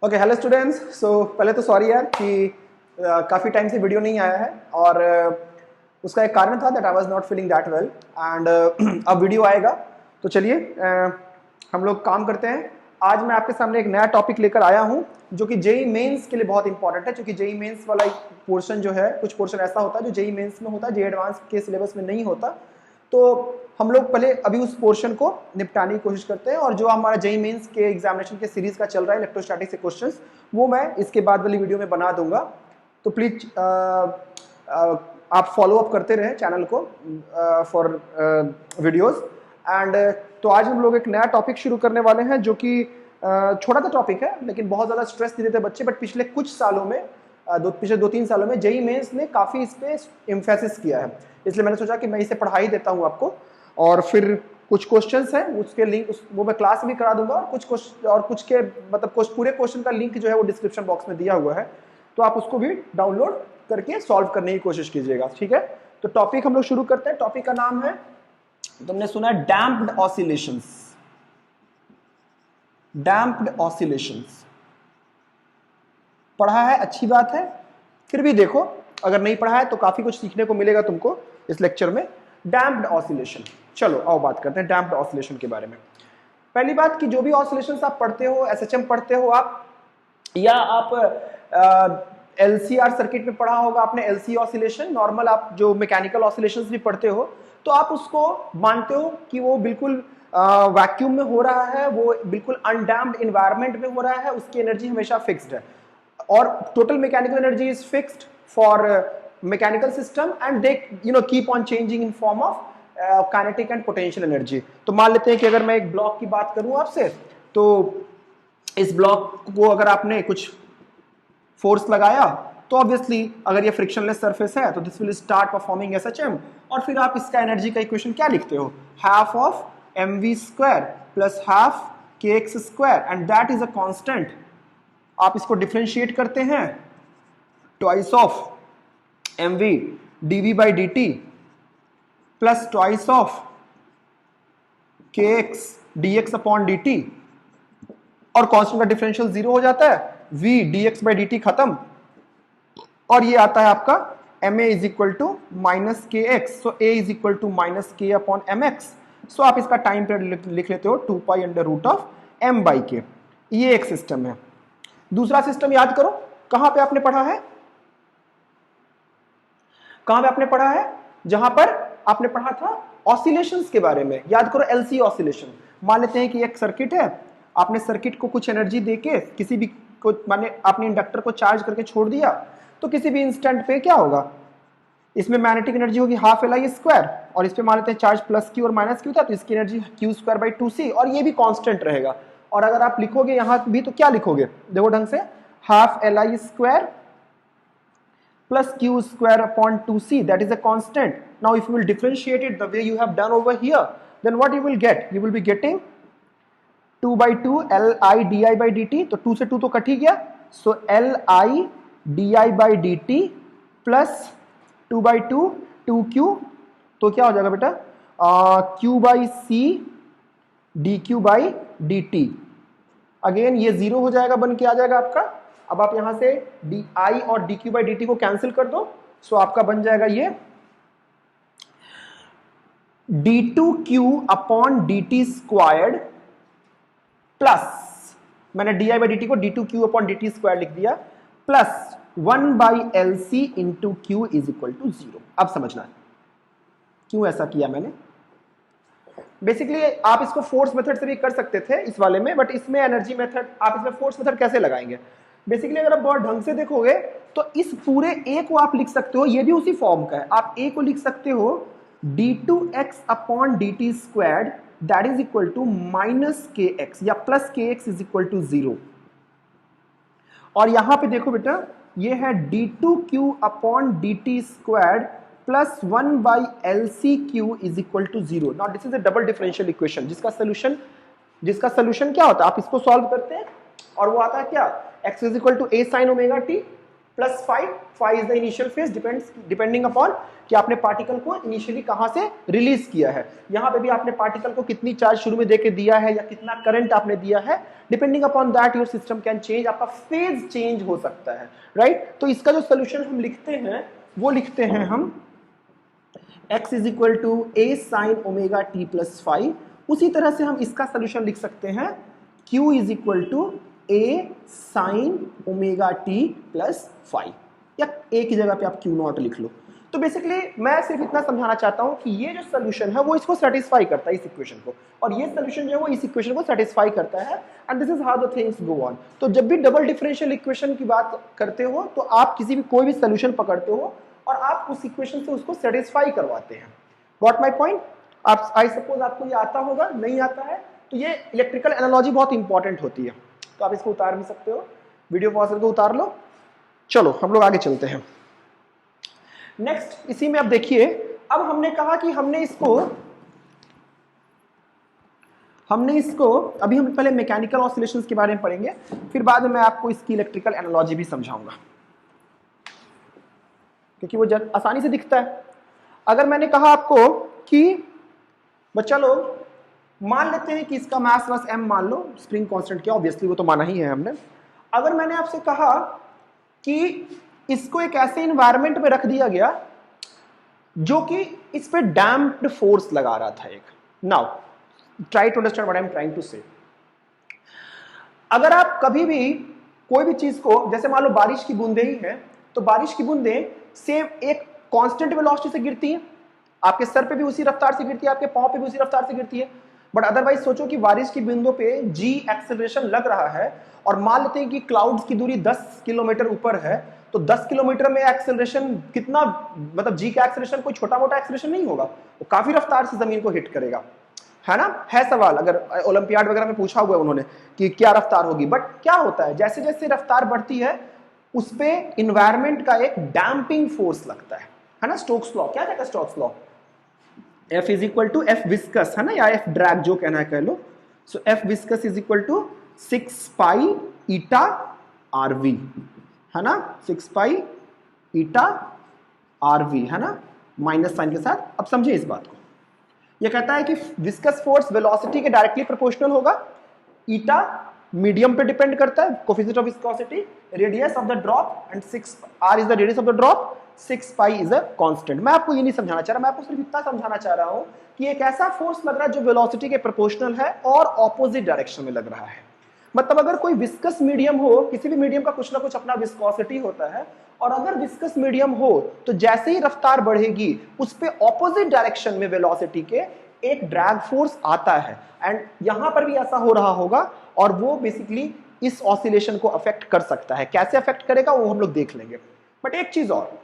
Okay hello students. सो पहले तो sorry यार कि काफ़ी टाइम से वीडियो नहीं आया है और उसका एक कारण था that I was not feeling that well and अब वीडियो आएगा। तो चलिए हम लोग काम करते हैं। आज मैं आपके सामने एक नया टॉपिक लेकर आया हूं जो कि जेई मेंस के लिए बहुत इंपॉर्टेंट है, क्योंकि जेई मेंस वाला एक पोर्शन जो है, कुछ पोर्शन ऐसा होता है जो जेई मेंस में होता है, जेई एडवांस के सिलेबस में नहीं होता। तो हम लोग पहले अभी उस पोर्शन को निपटाने की कोशिश करते हैं और जो हमारा जेई मेंस के एग्जामिनेशन के सीरीज का चल रहा है इलेक्ट्रोस्टैटिक से क्वेश्चंस, वो मैं इसके बाद वाली वीडियो में बना दूंगा। तो प्लीज आप फॉलो अप करते रहें चैनल को फॉर वीडियोस। एंड तो आज हम लोग एक नया टॉपिक शुरू करने वाले हैं जो कि छोटा सा टॉपिक है लेकिन बहुत ज़्यादा स्ट्रेस दे देते बच्चे। बट पिछले कुछ सालों में पिछले 2-3 सालों में जेई मेंस ने काफ़ी इस पे एम्फेसिस किया है, इसलिए मैंने सोचा कि मैं इसे पढ़ा ही देता हूँ आपको। और फिर कुछ क्वेश्चंस हैं उसके लिंक वो मैं क्लास में भी करा दूंगा, और कुछ के मतलब पूरे क्वेश्चन का लिंक जो है वो डिस्क्रिप्शन बॉक्स में दिया हुआ है, तो आप उसको भी डाउनलोड करके सॉल्व करने की कोशिश कीजिएगा, ठीक है। तो टॉपिक हम लोग शुरू करते हैं। टॉपिक का नाम है, तुमने सुना है, डैम्प्ड ऑसिलेशंस। डैम्प्ड ऑसिलेशंस पढ़ा है, अच्छी बात है, फिर भी देखो अगर नहीं पढ़ा है तो काफी कुछ सीखने को मिलेगा तुमको इस लेक्चर में। डैम्प्ड ऑसिलेशन, चलो आओ बात करते हैं डैम्प्ड ऑसिलेशन के बारे में। पहली बात कि जो भी ऑसिलेशंस आप पढ़ते हो, एसएचएम पढ़ते हो आप, या आप एलसीआर सर्किट में पढ़ा होगा आपने एलसी ऑसिलेशन, नॉर्मल आप जो मैकेनिकल ऑसिलेशंस भी पढ़ते हो, तो आप उसको मानते हो कि वो बिल्कुल वैक्यूम में हो रहा है, वो बिल्कुल अनडैम्प्ड इन्वायरमेंट में हो रहा है, उसकी एनर्जी हमेशा फिक्स्ड है और total mechanical energy is fixed for mechanical system and they keep on changing in form of kinetic and potential energy. तो मान लेते हैं कि अगर मैं एक ब्लॉक की बात करूं आपसे, तो इस ब्लॉक को अगर आपने कुछ फोर्स लगाया तो ऑब्वियसली अगर ये फ्रिक्शनलेस सरफेस है तो this will start performing SHM, और फिर आप इसका एनर्जी का इक्वेशन क्या लिखते हो, half of mv square plus half kx square and that is a constant. आप इसको डिफरेंशिएट करते हैं, twice of mv dv by dt plus twice of kx dx upon dt, और कांस्टेंट का डिफरेंशियल 0 हो जाता है, v dx by dt खत्म, और ये आता है आपका ma is equal to minus k x, so a is equal to minus k upon m x. So आप इसका टाइम पीरियड लिख लेते हो 2 pi under root of m by k. ये एक सिस्टम है। दूसरा सिस्टम याद करो, कहां पे आपने पढ़ा है, कहां पे आपने पढ़ा है, जहां पर आपने पढ़ा था ऑसिलेशंस के बारे में। याद करो एलसी ऑसिलेशन। मान लेते हैं कि एक सर्किट है, आपने सर्किट को कुछ एनर्जी देके किसी भी को माने आपने इंडक्टर को चार्ज करके छोड़ दिया, तो किसी भी इंस्टेंट पे क्या होगा, इसमें मैग्नेटिक एनर्जी होगी हाफ एल आई स्क्वायर, और इस पे मान लेते हैं चार्ज प्लस क्यू और माइनस क्यू था, तो इसकी energy Q square by 2c, और ये भी कांस्टेंट रहेगा। और अगर आप लिखोगे यहां भी तो क्या लिखोगे, देखो ढंग से, half L I square plus q square upon 2c, that is a constant. Now if you will differentiate it the way you have done over here, then what you will get, you will be getting 2 by 2 li di by dt, तो 2 से 2 तो cut ही गया, so li di by dt plus 2 by 2 2q, तो क्या हो जाएगा बेटा, q by c dq by dt। Again ये 0 हो जाएगा, बन के आ जाएगा आपका। अब आप यहां से डी आई और d q by d t को कैंसिल कर दो, सो आपका बन जाएगा ये d two q upon d t squared plus, मैंने d i by d t को d two q upon d t square लिख दिया, plus 1 by L C into q is equal to 0। अब समझना है क्यों ऐसा किया मैंने। बेसिकली आप इसको फोर्स मेथड से भी कर सकते थे इस वाले में, बट इसमें एनर्जी मेथड, आप इसमें फोर्स मेथड कैसे लगाएंगे। बेसिकली अगर आप बहुत ढंग से देखोगे तो इस पूरे ए को आप लिख सकते हो, ये भी उसी फॉर्म का है, आप ए को लिख सकते हो d2x upon dt squared that is equal to minus k x या plus k x is equal to 0। और यहां पे देखो बेटा, ये है d2q upon dt squared plus 1 by L C Q is equal to 0। Now this is a double differential equation जिसका solution क्या होता है, आप इसको सॉल्व करते हैं और वो आता है क्या, x is equal to a sine omega t plus 5 is the initial phase, depending upon कि आपने पार्टिकल को इनिशियली कहां से रिलीज किया है। यहां पे भी आपने पार्टिकल को कितनी चार्ज शुरू में देके दिया है या कितना करंट आपने दिया है, depending upon that your system can change, आपका फेज चेंज हो सकता है, राइट। तो इसका जो सोल्यूशन हम लिखते हैं वो लिखते हैं हम x is equal to a sin omega t plus five. उसी तरह से हम इसका सोल्यूशन लिख सकते हैं q is equal to a sin omega t plus five, या a की जगह पे आप q नॉट लिख लो। तो बेसिकली मैं सिर्फ इतना समझाना चाहता हूं कि ये जो सोल्यूशन है वो इसको सेटिस्फाई करता है, इस इक्वेशन को, और ये सोल्यूशन जो है वो इस इक्वेशन को सेटिस्फाई करता है, and this is how the things go on. तो जब भी डबल डिफरेंशियल इक्वेशन की बात करते हो तो आप किसी भी कोई भी सोल्यूशन पकड़ते हो और आप उस इक्वेशन से उसको सेटिस्फाई करवाते हैं। Got my point? आप आई सपोज आपको ये आता होगा, नहीं आता है तो ये इलेक्ट्रिकल एनालॉजी बहुत इंपॉर्टेंट होती है, तो आप इसको उतार भी सकते हो, वीडियो पॉज करके उतार लो। चलो हम लोग आगे चलते हैं। नेक्स्ट इसी में अब देखिए, अब हमने कहा कि हमने इसको अभी हम पहले मैकेनिकल ऑसिलेशंस के बारे में पढ़ेंगे, फिर बाद में मैं आपको इसकी इलेक्ट्रिकल एनालॉजी भी समझाऊंगा, क्योंकि वो आसानी से दिखता है। अगर मैंने कहा आपको कि बच्चा लोग मान लेते हैं कि इसका मास बस m मान लो, स्प्रिंग कांस्टेंट क्या, ऑब्वियसली वो तो माना ही है हमने। अगर मैंने आपसे कहा कि इसको एक ऐसे इन्वायरमेंट में रख दिया गया जो कि इस पे डैम्प्ड फोर्स लगा रहा था एक, now try to understand what I am trying to say. अगर आप कभी भी कोई भी चीज को, जैसे मान लो बारिश की बूंदें ही हैं, तो बारिश की बूंदें सेम एक कांस्टेंट वेलोसिटी से गिरती हैं, आपके सर पे भी उसी रफ्तार से गिरती है, आपके पांव पे भी उसी रफ्तार से गिरती है। बट अदरवाइज सोचो कि बारिश की बूंदों पे g एक्सेलरेशन लग रहा है, और मान लेते हैं कि क्लाउड्स की दूरी 10 किलोमीटर ऊपर है, तो 10 किलोमीटर में एक्सेलरेशन कितना, मतलब g का एक्सेलरेशन कोई छोटा मोटा एक्सेलरेशन नहीं होगा, वो काफी रफ्तार से जमीन को हिट करेगा, है ना। है सवाल, अगर ओलंपियाड वगैरह में पूछा हुआ है उन्होंने कि क्या रफ्तार होगी, बट क्या होता है जैसे जैसे रफ्तार बढ़ती है उस पे इन्वायरमेंट का एक डैम्पिंग फोर्स लगता है ना। स्टोक्स लॉ, क्या कहता है Stokes law? F is equal to F viscous, है ना, या एफ ड्रैग जो कहना है कह लो। So F viscous is equal to 6 pi eta r v, है ना, 6 पाई ईटा आर वी, है ना, माइनस साइन के साथ। अब समझिए इस बात को, यह कहता है कि विस्कस फोर्स वेलोसिटी के डायरेक्टली प्रोपोर्शनल होगा, ईटा मीडियम पे डिपेंड करता है, coefficient of viscosity, radius of the drop, and 6 r is the radius of the drop, 6 pi is a constant. मैं आपको ये नहीं समझाना चाह रहा, मैं आपको सिर्फ इतना समझाना चाह रहा हूं कि एक ऐसा फोर्स लग रहा है जो वेलोसिटी के प्रोपोर्शनल है और ऑपोजिट डायरेक्शन में लग रहा है। मतलब अगर कोई विस्कस मीडियम हो, किसी भी मीडियम का कुछ ना कुछ अपना विस्कोसिटी होता है, और अगर विस्कस मीडियम हो तो जैसे ही रफ्तार बढ़ेगी उस पे ऑपोजिट डायरेक्शन में वेलोसिटी के एक ड्रैग फोर्स आता है, एंड यहां पर भी ऐसा हो रहा होगा, और वो बेसिकली इस ऑसिलेशन को अफेक्ट कर सकता है। कैसे अफेक्ट करेगा वो हम लोग देख लेंगे। बट एक चीज और,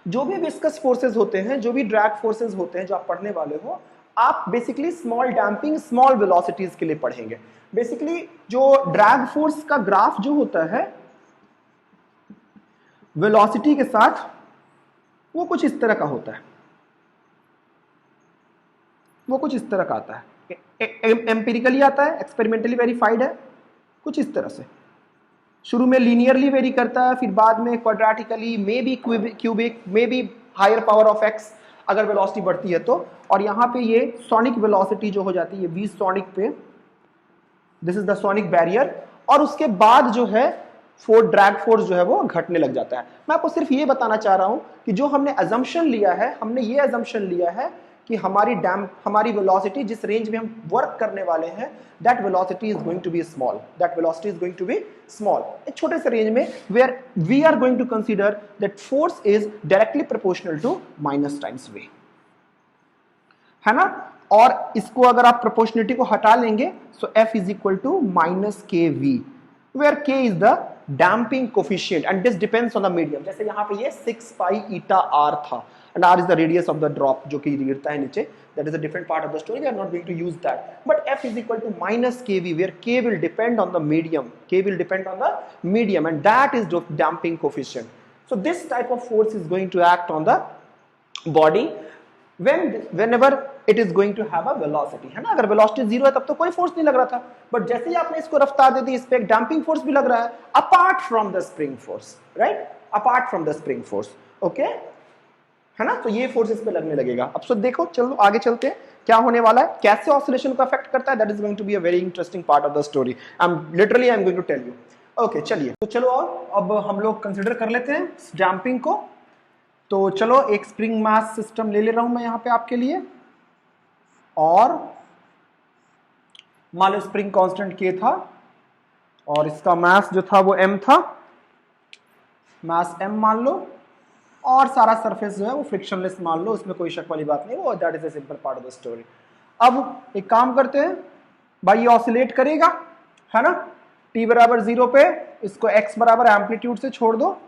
जो भी विस्कस फोर्सेस होते हैं, जो भी ड्रैग फोर्सेस होते हैं जो आप पढ़ने वाले हो, आप basically small damping small velocities के लिए पढ़ेंगे। बेसिकली जो ड्रैग फोर्स का ग्राफ जो होता है वेलोसिटी के साथ, वो कुछ इस तरह का होता है, वो कुछ इस तरह का आता है, एम्पिरिकली आता है, एक्सपेरिमेंटली वेरीफाइड है, कुछ इस तरह से। शुरू में लीनियरली वेरी करता है, फिर बाद में quadratically, may be cubic, may be higher power of x अगर वेलोसिटी बढ़ती है तो। और यहाँ पे ये सोनिक वेलोसिटी जो हो जाती है v सोनिक पे, this is the sonic barrier, और उसके बाद जो है ड्रैग फोर्स जो है वो घटने लग जाता है। मैं आपको सिर्फ ये बताना चाह रहा हूं कि जो हमने अजम्पशन लिया है, हमने ये अजम्पशन लिया है कि हमारी वेलोसिटी जिस रेंज में हम वर्क करने वाले हैं, that velocity is going to be small, that velocity is going to be small, एक छोटे से रेंज में, where we are going to consider that force is directly proportional to minus times v, है ना। और इसको अगर आप प्रोपोर्शनलिटी को हटा लेंगे, so F is equal to minus k v, where K is the damping coefficient, and this depends on the medium. जैसे यहाँ पे ये 6 पाई ईटा r था, and r is the radius of the drop जो कि गिरता है नीचे, that is a different part of the story, we are not going to use that, but F is equal to minus kV, where K will depend on the medium, K will depend on the medium, and that is the damping coefficient. So this type of force is going to act on the body whenever it is going to have a velocity, है ना। अगर velocity 0 है तब तो कोई force नहीं लग रहा था, बट जैसे ही आपने इसको रफ्तार दे दी, इस पे एक डैम्पिंग फोर्स भी लग रहा है, apart from the spring force, right, apart from the spring force, okay, है ना। तो ये फोर्स इस पे लगने लगेगा। अब सो देखो, चलो आगे चलते हैं, क्या होने वाला है, कैसे ऑसिलेशन को अफेक्ट करता है, that is going to be a very interesting part of the story. I am going to tell you. Okay चलिए, तो चलो अब हम लोग कंसिडर कर लेते हैं डैम्पिंग को। तो चलो एक स्प्रिंग मास सिस्टम ले रहा हूं मैं यहां पे आपके लिए, और मान लो स्प्रिंग कांस्टेंट K था और इसका मास जो था वो m था, मास m मान लो, और सारा सरफेस जो है वो फ्रिक्शनलेस मान लो, उसमें कोई शक वाली बात नहीं, वो that is a simple part of the story. अब एक काम करते हैं भाई, ये ऑसिलेट करेगा है ना, t बराबर 0 पे इसको x बराबर एम्पलीट्यूड से छोड़ दो,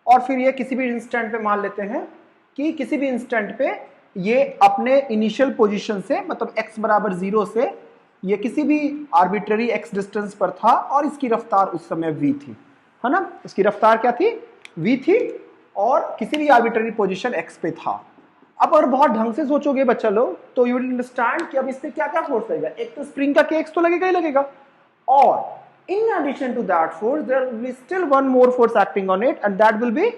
और फिर ये किसी भी इंस्टेंट पे मान लेते हैं कि किसी भी इंस्टेंट पे ये अपने इनिशियल पोजीशन से, मतलब x बराबर 0 से ये किसी भी आर्बिट्ररी x डिस्टेंस पर था, और इसकी रफ्तार उस समय v थी, है ना, इसकी रफ्तार क्या थी, v थी, और किसी भी आर्बिट्ररी पोजीशन x पे था। अब अगर बहुत ढंग से सोचोगे बच्चा लोग, तो यू विल अंडरस्टैंड कि अब इस पे क्या क्या फोर्स लगेगा, एक तो स्प्रिंग का kx तो लगेगा ही लगेगा, और in addition to that force there will be still one more force acting on it, and that will be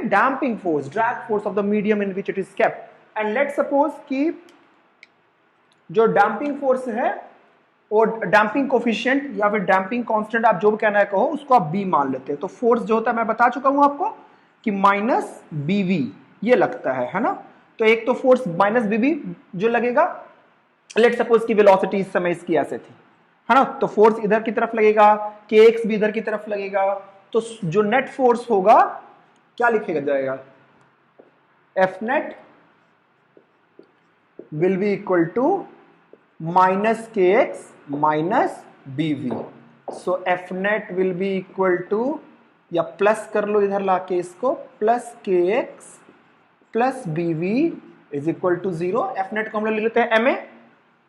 damping force, drag force of the medium in which it is kept। and let's suppose कि जो damping force है और damping coefficient या फिर damping constant, आप जो भी कहना है कहो, उसको आप b मान लेते हैं। तो फोर्स जो होता है मैं बता चुका हूं आपको कि माइनस bv ये लगता है ना। तो एक तो फोर्स माइनस bv जो लगेगा, लेट सपोज की वेलोसिटी इस समय इसकी ऐसे थी, है ना, तो फोर्स इधर की तरफ लगेगा, kx भी इधर की तरफ लगेगा, तो जो नेट फोर्स होगा क्या लिखेगा जाएगा, F net will be equal to minus kx minus bv। so F net will be equal to, या प्लस कर लो इधर लाके इसको, plus kx plus bv is equal to 0। F net को हम लोग लिख लेते हैं ma,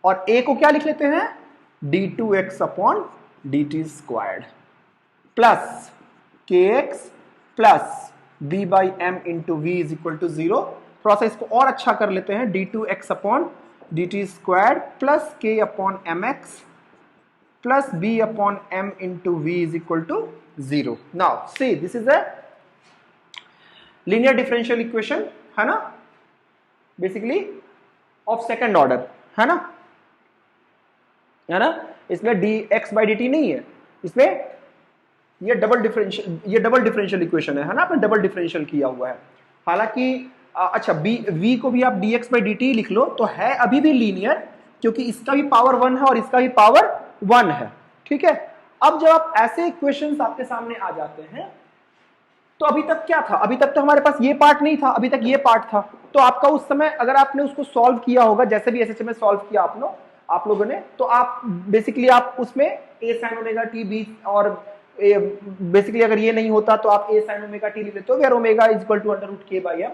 और a को क्या लिख लेते हैं, d2x upon dt squared, plus kx plus b by m into v is equal to 0। थोड़ा सा इसको और अच्छा कर लेते हैं, d2x upon dt squared plus k upon mx plus b upon m into v is equal to 0। Now see this is a linear differential equation, है ना, बेसिकली ऑफ सेकंड ऑर्डर, है ना, इसमें dx बाई dt नहीं है, इसमें ये double differential equation है ना, आपने डबल डिफरेंशियल किया हुआ है। हालांकि अच्छा v को भी आप dx बाई dt लिख लो, तो है अभी भी लीनियर, क्योंकि इसका भी पावर 1 है और इसका भी पावर 1 है, ठीक है। अब जब आप ऐसे इक्वेशंस आपके सामने आ जाते हैं, तो अभी तक क्या था, अभी तक तो हमारे पास ये पार्ट नहीं था, अभी तक ये पार्ट था। तो आपका उस समय अगर आपने उसको सॉल्व किया होगा, जैसे भी एसएचएम में सॉल्व किया आप लोगों ने, तो आप बेसिकली आप उसमें a sin omega t b, और बेसिकली अगर ये नहीं होता तो आप a sin ओमेगा t लिख लेते हो, where omega is equal to under root k by m।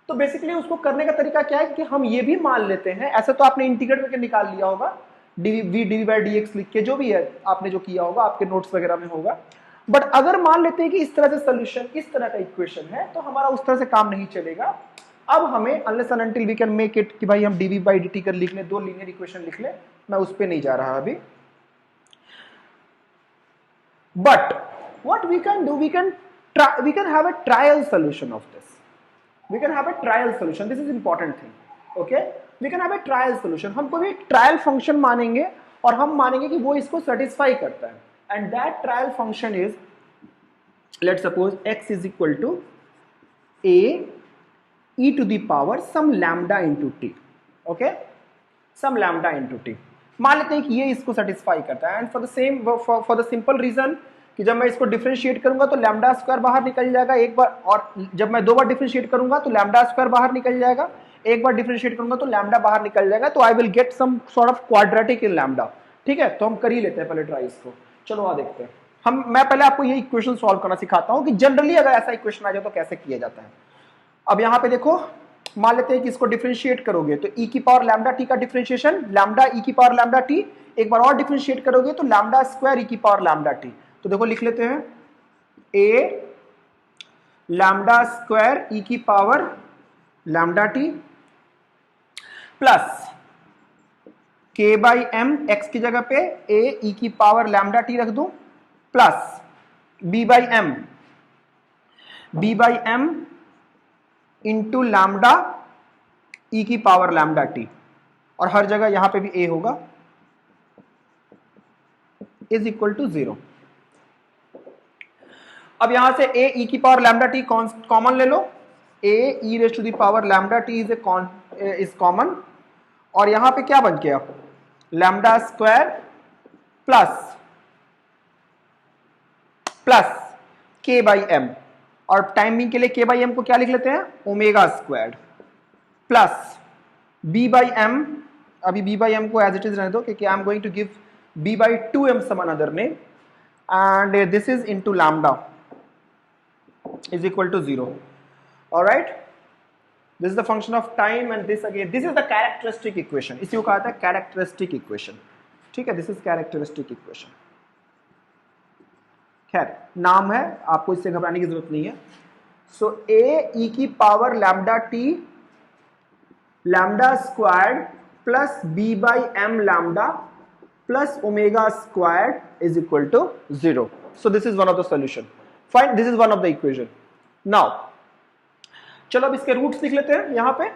तो बेसिकली उसको करने का तरीका क्या है कि हम ये भी मान लेते हैं, ऐसे तो आपने इंटीग्रेट करके निकाल लिया होगा, dv बाई dx लिख के, जो भी है आपने जो किया होगा आपके नोट्स वगैरह में होगा। बट अगर मान लेते हैं कि इस तरह से सोल्यूशन, इस तरह का इक्वेशन है, तो हमारा उस तरह से काम नहीं चलेगा। अब हमें unless and until we can make it कि भाई हम dv बाई dt कर लिख लें, दो लीनियर इक्वेशन लिख लें, मैं उस पे नहीं जा रहा अभी। But what we can do, we can have a trial solution of this, we can have a trial solution, this is important thing, okay, we can have a trial solution। हम कोई भी ट्रायल फंक्शन मानेंगे और हम मानेंगे कि वो इसको सेटिस्फाई करता है, and that trial function is, let's suppose x is equal to a e to the power some lambda into t, okay, some lambda into t। मान लेते हैं कि ये इसको सेटिस्फाई करता है, and for the simple reason कि जब मैं इसको डिफरेंशिएट करूंगा तो लैम्डा स्क्वायर बाहर निकल जाएगा एक बार, और जब मैं दो बार डिफरेंशिएट करूंगा तो लैम्डा स्क्वायर बाहर निकल जाएगा, एक बार डिफरेंशिएट करूंगा तो लैम्डा बाहर निकल जाएगा, तो I will get some sort of quadratic in lambda, ठीक है। तो हम कर ही लेते हैं पहले ट्राई इसको, चलो आ देखते हैं। मैं पहले आपको ये इक्वेशन सॉल्व करना सिखाता हूं कि जनरली अगर ऐसा इक्वेशन आ जाए तो कैसे किया जाता है। अब यहाँ पे देखो, मान लेते हैं कि इसको डिफरेंशिएट करोगे तो e की पावर लैम्डा t का डिफरेंशिएशन लैम्डा e की पावर लैम्डा t, एक बार और डिफरेंशिएट करोगे तो लैम्डा स्क्वायर e की पावर लैम्डा t। तो देखो लिख लेते हैं a लैम्डा स्क्वायर e की power lambda t plus k by m, x की जगह पे a e की पावर लैम्डा t रख दूं, plus b by m into lambda e की पावर लैम्डा टी, और हर जगह यहां पे भी a होगा, इज इक्वल टू 0। अब यहां से a e की पावर लैम्डा टी कॉमन ले लो, a e raise to the power lambda t is common, और यहां पे क्या बन गया, lambda square plus k by m, और टाइमिंग के लिए k बाई एम को क्या लिख लेते हैं, omega square plus b by m, अभी b बाई एम को एज इट इज रहने दो क्योंकि I am going to give b by 2m some another name, and this is into lambda is equal to 0. All right, this is the function of time, and this again, this is the characteristic equation, इसी को कहा जाता है characteristic equation, ठीक है, this is characteristic equation। खैर नाम है, आपको इससे घबराने की जरूरत नहीं है। सो a e की power lambda t lambda squared plus b by m lambda plus omega squared is equal to 0। So this is one of the solution, fine, this is one of the equation. Now चलो अब इसके roots लिख लेते हैं यहां पे,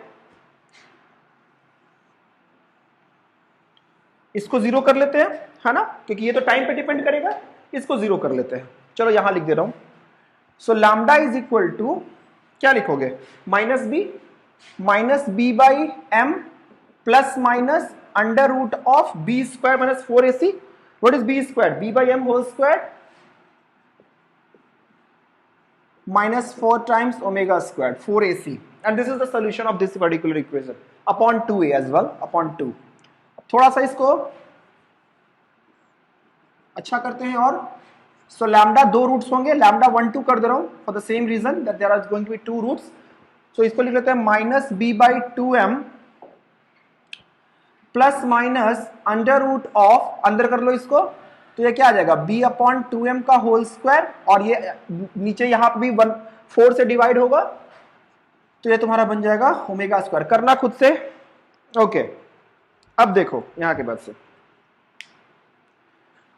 इसको 0 कर लेते हैं, है ना, क्योंकि ये तो टाइम पे डिपेंड करेगा, इसको 0 कर लेते हैं। चलो यहां लिख दे रहा हूं, so lambda is equal to क्या लिखोगे, minus b by m plus minus under root of b square minus 4ac। What is b square, b by m whole square minus 4 times omega squared 4ac, and this is the solution of this particular equation upon 2a as well, upon 2। थोड़ा सा इसको अच्छा करते हैं, और so lambda 2 roots होंगे, lambda 1 2 कर दे रहा हूं for the same reason that there are going to be 2 roots. So इसको लिख लेते हैं minus b by 2m plus minus under root of, अंदर कर लो इसको, तो ये क्या आ जाएगा, b अपॉन 2m का होल स्क्वायर, और ये नीचे यहां पे भी 4 से डिवाइड होगा, तो ये तुम्हारा बन जाएगा ओमेगा स्क्वायर। करना खुद से, ओके। अब देखो यहां के बाद से,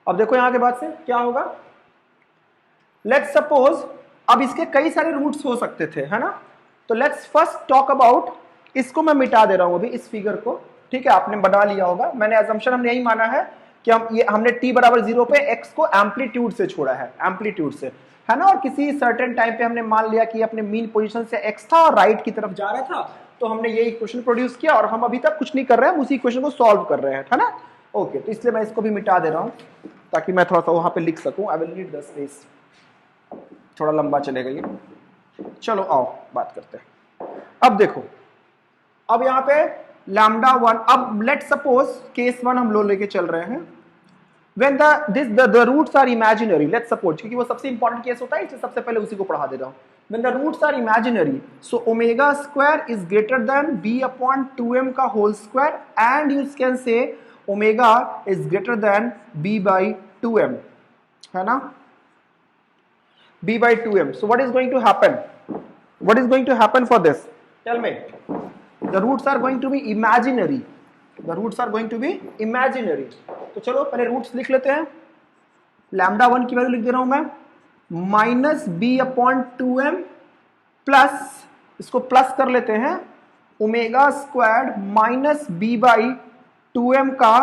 अब देखो यहां के बाद से क्या होगा, लेट्स सपोज, अब इसके कई सारे रूट्स हो सकते थे, है ना, तो लेट्स फर्स्ट टॉक अबाउट, इसको मैं मिटा दे रहा हूं अभी इस फिगर को, ठीक है, आपने बना लिया होगा, मैंने असम्पशन हमने यही माना है कि हमने t बराबर 0 पे x को एम्पलीट्यूड से छोड़ा है, एम्पलीट्यूड से, है ना, और किसी सर्टेन टाइम पे हमने मान लिया कि अपने मीन पोजीशन से x था और राइट की तरफ जा रहा था, तो हमने ये इक्वेशन प्रोड्यूस किया, और हम अभी तक कुछ नहीं कर रहे हैं, उसी इक्वेशन को सॉल्व कर रहे हैं, है ना, ओके। तो इसलिए मैं इसको भी मिटा दे रहा हूं ताकि मैं थोड़ा सा वहां पे लिख सकूं, I will need the space, थोड़ा लंबा चलेगा ये। चलो आओ बात करते हैं। अब देखो, अब यहाँ पे लैम्डा 1, अब लेट सपोज केस 1 हम लोग लेके चल रहे हैं, when the roots are imaginary, let's suppose, क्योंकि वो सबसे इंपॉर्टेंट केस होता है, इसलिए सबसे पहले उसी को पढ़ा दे रहा हूं। when the roots are imaginary, so omega square is greater than b upon 2m का whole square, and you can say omega is greater than b by 2m, है ना, b by 2m। so what is going to happen, what is going to happen for this, tell me, the roots are going to be imaginary, the roots are going to be imaginary। तो चलो पहले roots लिख लेते हैं, lambda 1 की value लिख दे रहा हूं मैं, minus b upon 2m plus, इसको प्लस कर लेते हैं, omega square minus b by 2m का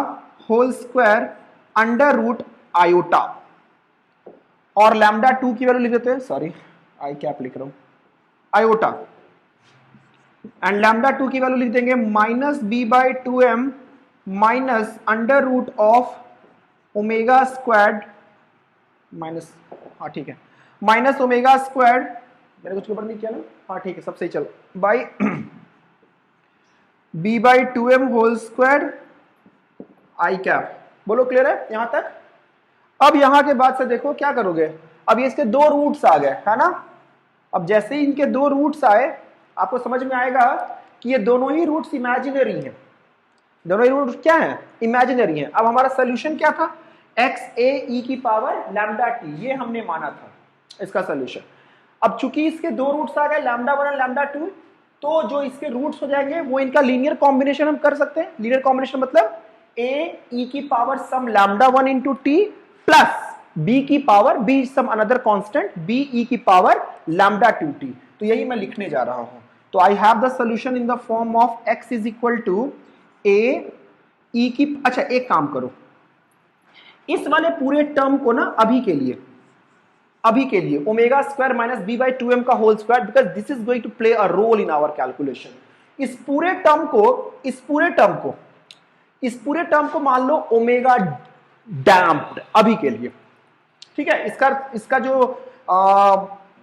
whole square under root iota, और लैम्डा 2 की वैल्यू लिख देते हैं, सॉरी आई कैप लिख रहा हूं, आयोटा, एंड लैम्डा 2 की वैल्यू लिख देंगे minus b by 2m minus under root of omega squared minus, हाँ ठीक है, माइनस ओमेगा स्क्वायर्ड, मैंने कुछ ऊपर नहीं किया ना, हाँ ठीक है, सब सही चल, by b by 2m whole squared i cap. बोलो क्लियर है यहां तक। अब यहां के बाद से देखो क्या करोगे, अब ये इसके 2 रूट्स आ गए, है ना, अब जैसे ही इनके 2 रूट्स आए आपको समझ में आएगा कि ये दोनों ही रूट्स इमेजिनरी हैं, दोनों ही रूट्स क्या हैं, इमेजिनरी हैं। अब हमारा सोल्यूशन क्या था, x a e की पावर लैम्डा t, ये हमने माना था इसका सोल्यूशन। अब चूंकि इसके 2 रूट्स आ गए, लैम्डा 1 और लैम्डा 2, तो जो इसके रूट्स हो जाएंगे वो इनका लीनियर कॉम्बिनेशन हम कर सकते हैं। लीनियर कॉम्बिनेशन मतलब a e की power sum lambda 1 into t plus b की power b sum another constant b e की पावर लैम्डा 2t। तो यही मैं लिखने जा रहा हूं। तो I have the solution in the form of x is equal to a e की, अच्छा एक काम करो, इस वाले पूरे टर्म को ना अभी के लिए omega square minus b by 2m का whole square, because this is going to play a role in our calculation. इस पूरे टर्म को मान लो ओमेगा डैम्प्ड अभी के लिए, ठीक है। इसका जो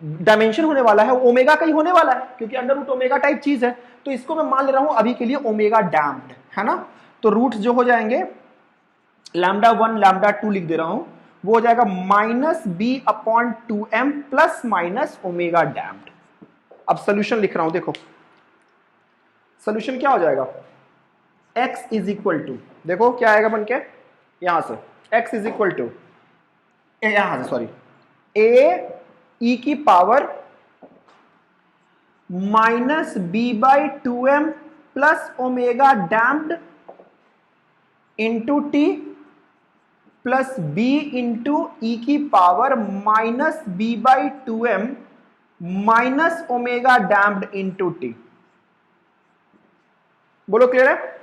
डायमेंशन होने वाला है वो ओमेगा का ही होने वाला है, क्योंकि अंडर रूट ओमेगा टाइप चीज है। तो इसको मैं मान ले रहा हूं अभी के लिए ओमेगा डैम्प्ड, है ना। तो रूट जो हो जाएंगे λ1 λ2 लिख दे रहा हूं, वो हो जाएगा -b/2m plus minus omega damped. अब सोल्यूशन लिख रहा हूं, देखो सोल्यूशन क्या हो जाएगा, x इज इक्वल टू, देखो क्या आएगा बन के यहां से, x इज इक्वल टू यहां से सॉरी a e की power -b/2m plus omega damped into t plus b into e की power -b/2m minus omega damped into t. बोलो क्लियर है,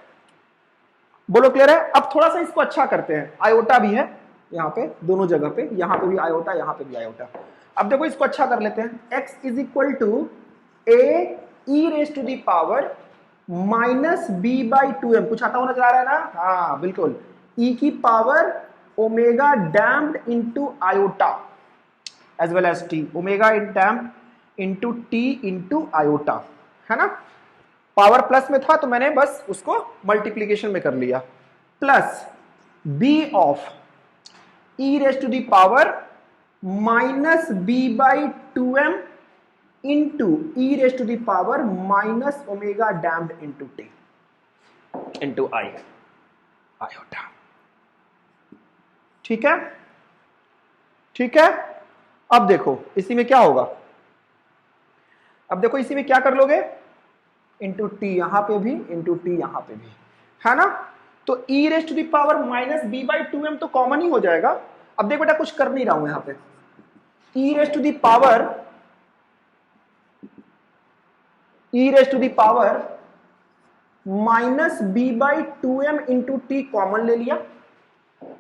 बोलो क्लियर है। अब थोड़ा सा इसको अच्छा करते हैं, आयोटा भी है यहाँ पे, दोनों जगह पे, यहाँ पे भी आयोटा, यहाँ पे भी आयोटा। अब देखो इसको अच्छा कर लेते हैं, x is equal to a e raise to the power -b/2m, कुछ आता हुआ नजर आ रहा है ना, हाँ बिल्कुल, e की power omega damped into iota as well as t, omega damped into t into iota, है ना। पावर प्लस में था तो मैंने बस उसको मल्टीप्लीकेशन में कर लिया, plus b of e raise to the power -b/2m into e raise to the power minus omega damped into t into i iota. ठीक है, ठीक है। अब देखो इसी में क्या होगा, अब देखो इसी में क्या कर लोगे, इंटू टी यहां पे भी, इंटू टी यहां पे भी, है ना। तो e raise to the power -b/2m तो कॉमन ही हो जाएगा। अब देखो बेटा कुछ कर नहीं रहा हूं यहां पे, e raise to the power -b/2m into t common ले लिया,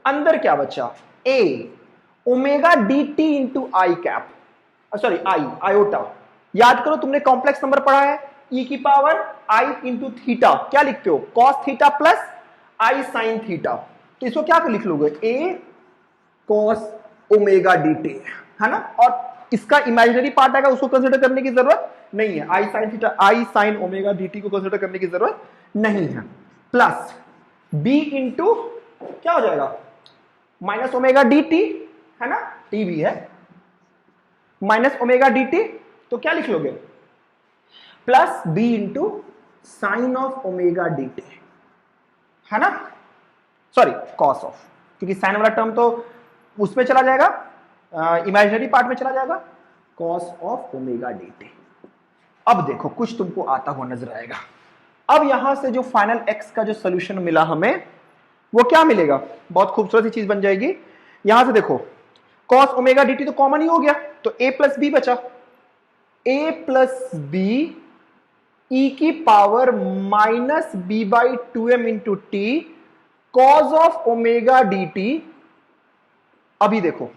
अंदर क्या बचा, a omega dt into i cap, sorry i iota. याद करो तुमने कॉम्प्लेक्स नंबर पढ़ा है, e की पावर i इंटू थीटा, क्या लिखते हो, cos theta plus i sine theta. तो इसको क्या लिख लोगे, a कॉस ओमेगा dt, है ना। और इसका इमेजिनरी पार्ट आएगा, उसको कंसिडर करने की जरूरत नहीं है, i sine theta, i sine omega dt को कंसिडर करने की जरूरत नहीं है, प्लस b इंटू क्या हो जाएगा, माइनस ओमेगा dt, है ना, t भी है, माइनस ओमेगा dt, तो क्या लिख लोगे, plus b into sine of omega dt, है ना, सॉरी कॉस ऑफ, क्योंकि साइन वाला टर्म तो उसमें चला जाएगा, इमेजिनरी पार्ट में चला जाएगा, कॉस ऑफ ओमेगा dt। अब देखो कुछ तुमको आता हुआ नजर आएगा। अब यहां से जो फाइनल x का जो सोल्यूशन मिला हमें, वो क्या मिलेगा, बहुत खूबसूरत सी चीज बन जाएगी। यहां से देखो कॉस ओमेगा dt तो कॉमन ही हो गया, तो a प्लस बी बचा, a प्लस बी ई की power -b/2m into T cos of omega dt। अभी देखो,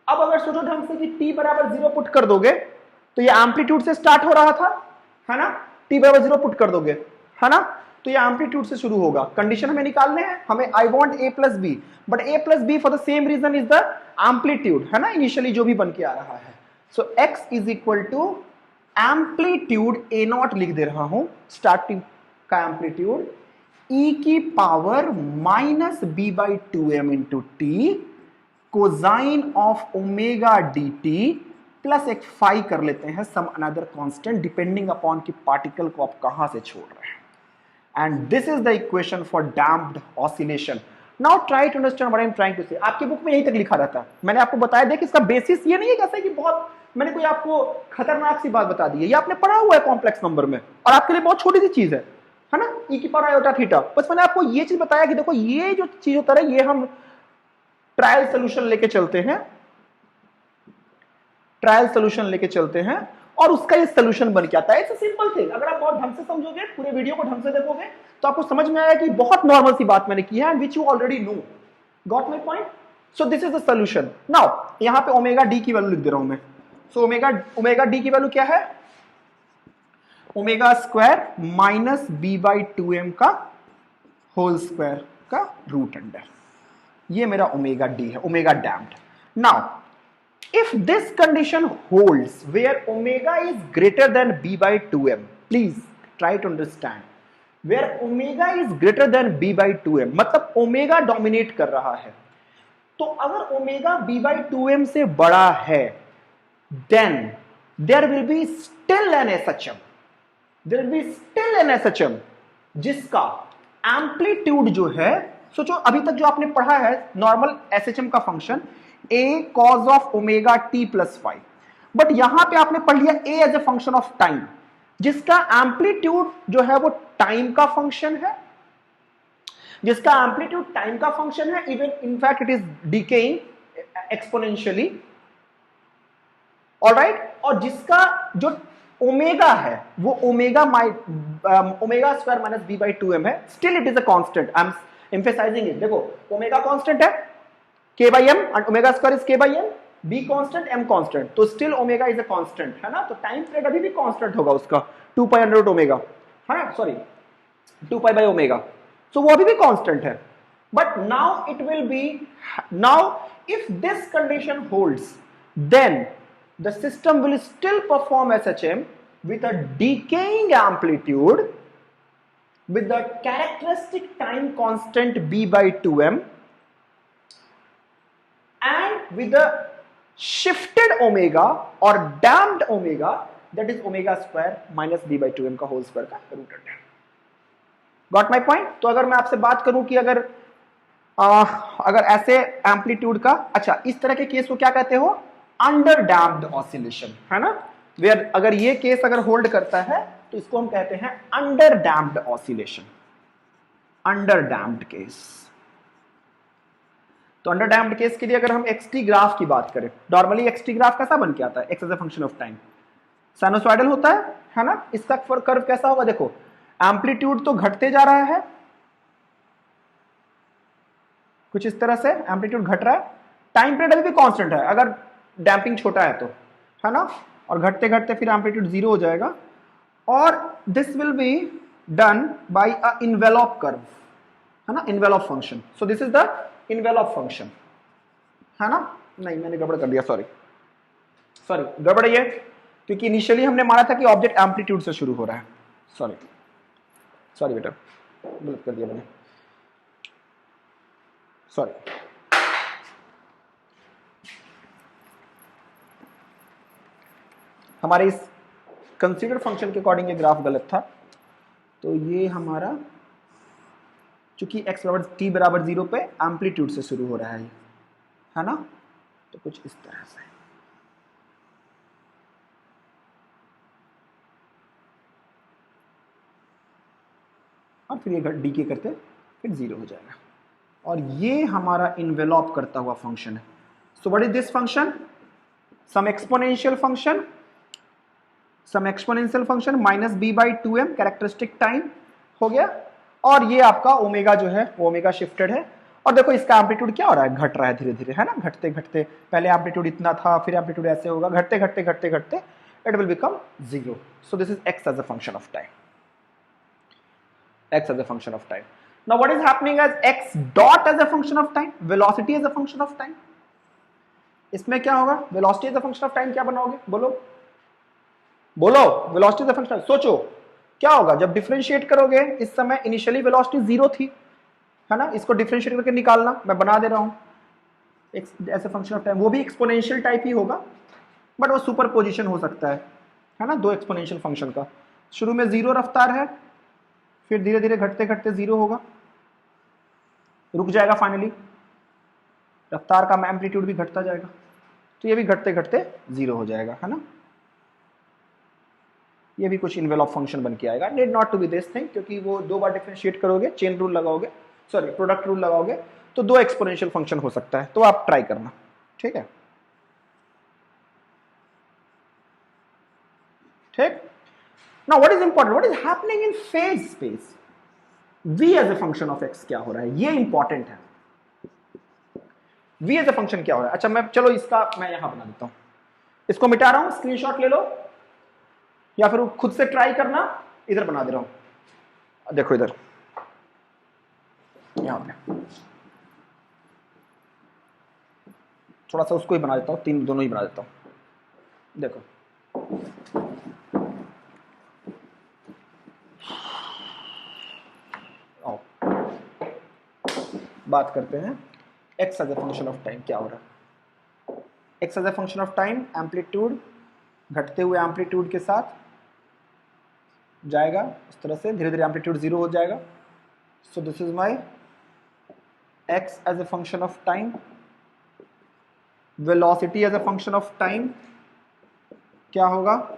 अब अगर सोचो ढंग से कि t बराबर 0 पुट कर दोगे तो ये एम्पलीट्यूड से स्टार्ट हो रहा था, है ना, t बराबर 0 पुट कर दोगे, है ना, तो ये एम्पलीट्यूड से शुरू होगा। कंडीशन हमें निकालने हैं, हमें I want a plus b, but a plus b for the same reason is the amplitude, है ना, इनिशियली जो भी बन के आ रहा है। So x is equal to amplitude a not लिख दे रहा हूं, स्टार्टिंग का एम्पलीट्यूड e की power -b/2m into t cosine of omega dt plus एक फाई कर लेते हैं some another constant depending upon कि पार्टिकल को आप कहां से छोड़ रहे हैं। And this is the equation for damped oscillation. Now try to understand what I am trying to say. आपकी बुक में यही तक लिखा रहता है, मैंने आपको बताया, देखिए इसका बेसिस ये नहीं है कैसे कि बहुत मैंने कोई आपको खतरनाक सी बात बता दी है, ये आपने पढ़ा हुआ है कॉम्प्लेक्स नंबर में, और आपके लिए बहुत छोटी सी चीज है ना, e की पावर आयोटा थीटा। बस मैंने आपको ये चीज बताया कि देखो ये जो चीज होता है ये हम ट्रायल सोल्यूशन लेके चलते हैं, ट्रायल सोल्यूशन लेके चलते हैं और उसका ये सोल्यूशन बन के आता है। It's a simple thing. अगर आप बहुत ढंग से समझोगे, पूरे वीडियो को ढंग से देखोगे, तो आपको समझ में आएगा कि बहुत नॉर्मल सी बात मैंने की है, which you already know. Got my point? So this is the solution. Now यहां पे ओमेगा डी की वैल्यू लिख दे रहा हूं मैं। सो ओमेगा डी की वैल्यू क्या है? Omega square minus b by 2m का होल स्क्वायर का रूट अंडर, ये मेरा ओमेगा डी है, omega damped. Now if this condition holds where omega is greater than b by 2m, please try to understand, where omega is greater than b by 2m मतलब omega dominate कर रहा है, तो अगर omega b by 2m से बड़ा है, then there will be still an SHM, there will be still an SHM जिसका एम्पलीट्यूड जो है, सोचो अभी तक जो आपने पढ़ा है नॉर्मल SHM का function a cos of omega t plus 5, but यहां पे आपने पढ़ लिया a as a function of time, जिसका एम्पलीट्यूड जो है वो टाइम का फंक्शन है, जिसका एम्पलीट्यूड टाइम का फंक्शन है, even in fact it is decaying exponentially, alright, और जिसका जो ओमेगा है वो omega square minus b by 2m है, still it is a constant, I am emphasizing it. देखो ओमेगा कांस्टेंट है k by m and omega square is k by m, b constant m constant, तो still omega is a constant है ना, तो time period अभी भी constant होगा उसका 2 pi under root omega, है ना, sorry 2 pi by omega, so वो अभी भी कांस्टेंट है। but now it will be, now if this condition holds, then the system will still perform SHM with a decaying amplitude with the characteristic time constant b by 2m and with the shifted omega or damped omega, that is omega square minus b by 2m का whole square का root under. Got my point? तो अगर मैं आपसे बात करूं कि अगर ऐसे एम्पलीट्यूड का, अच्छा इस तरह के केस को क्या कहते हो? अंडर डैम्प्ड ऑसिलेशन, है ना, वेयर अगर ये केस अगर होल्ड करता है तो इसको हम कहते हैं under damped oscillation, under damped case. तो अंडर डैम्प्ड केस के लिए अगर हम एक्सटी ग्राफ की बात करें, नॉर्मली एक्सटी ग्राफ कैसा बन के आता है? X as a function of time, sinusoidal होता है ना। इसका कर्व कैसा होगा? देखो एम्पलीट्यूड तो घटते जा रहा है, कुछ इस तरह से एम्पलीट्यूड घट रहा है, टाइम पीरियड अभी भी कांस्टेंट है अगर डैम्पिंग छोटा है तो, है ना, और घटते घटते फिर एम्पलीट्यूड 0 हो जाएगा, और this will be done by a envelope curve, है ना, envelope function. So this is the envelope function, है ना, नहीं मैंने गड़बड़ कर दिया, सॉरी गड़बड़ ये, क्योंकि इनिशियली हमने माना था कि ऑब्जेक्ट एम्पलीट्यूड से शुरू हो रहा है, सॉरी बेटा गलत कर दिया मैंने, सॉरी। हमारे इस कंसीडर फंक्शन के अकॉर्डिंग ये ग्राफ गलत था, तो ये हमारा चूंकि x बराबर t बराबर 0 पे एम्पलीट्यूड से शुरू हो रहा है ना, तो कुछ इस तरह से। और फिर ये डीके करते फिर 0 हो जाएगा, और ये हमारा इन्वेलॉप करता हुआ फंक्शन है। So what is this function? Some exponential function minus b by 2m characteristic time हो गया, और ये आपका ओमेगा जो है वो ओमेगा शिफ्टेड है, और देखो इसका एम्पलीट्यूड क्या हो रहा है? घट रहा है धीरे धीरे, है ना, घटते घटते, पहले एम्पलीट्यूड इतना था, फिर एम्पलीट्यूड ऐसे होगा, घटते घटते घटते घटते it will become 0। So this is x as a function of time, x as a function of time. Now what is happening as x dot as a function of time, velocity as a function of time? इसमें क्या होगा? velocity as a function of time क्या बनाओगे? बोलो velocity as a function, सोचो क्या होगा जब डिफरेंशिएट करोगे? इस समय इनिशियली वेलोसिटी 0 थी, है ना, इसको डिफरेंशिएट करके निकालना, मैं बना दे रहा हूं as a function of time, वो भी एक्सपोनेंशियल टाइप ही होगा, बट वो सुपर पोजिशन हो सकता है ना, दो एक्सपोनेंशियल फंक्शन का। शुरू में 0 रफ्तार है, फिर धीरे धीरे घटते घटते 0 होगा, रुक जाएगा, फाइनली रफ्तार का एम्पलीट्यूड भी घटता जाएगा, तो ये भी घटते घटते 0 हो जाएगा, है ना। ये भी कुछ इन्वेलॉप फंक्शन बन के आएगा, need not to be this thing, क्योंकि वो 2 बार डिफरेंशिएट करोगे, चेन रूल लगाओगे, सॉरी प्रोडक्ट रूल लगाओगे, तो 2 एक्सपोनेंशियल फंक्शन हो सकता है, तो आप ट्राई करना, ठीक है। ठीक। Now what is important, what is happening in phase space, v as a function of x क्या हो रहा है, ये इंपॉर्टेंट है। v एज ए फंक्शन क्या हो रहा है। अच्छा मैं चलो इसका मैं यहां बना देता हूं, इसको मिटा रहा हूं, स्क्रीनशॉट ले लो या फिर खुद से ट्राई करना, इधर बना दे रहा हूं, देखो इधर यहां पे थोड़ा सा उसको ही बना देता हूं, तीन दोनों ही बना देता हूं। देखो आओ बात करते हैं x as a function of time क्या हो रहा है। x as a function of time, amplitude घटते हुए एम्पलीट्यूड के साथ जाएगा, इस तरह से धीरे धीरे एम्पलीट्यूड 0 हो जाएगा। So this is my x as a function of time, velocity as a function of time क्या होगा,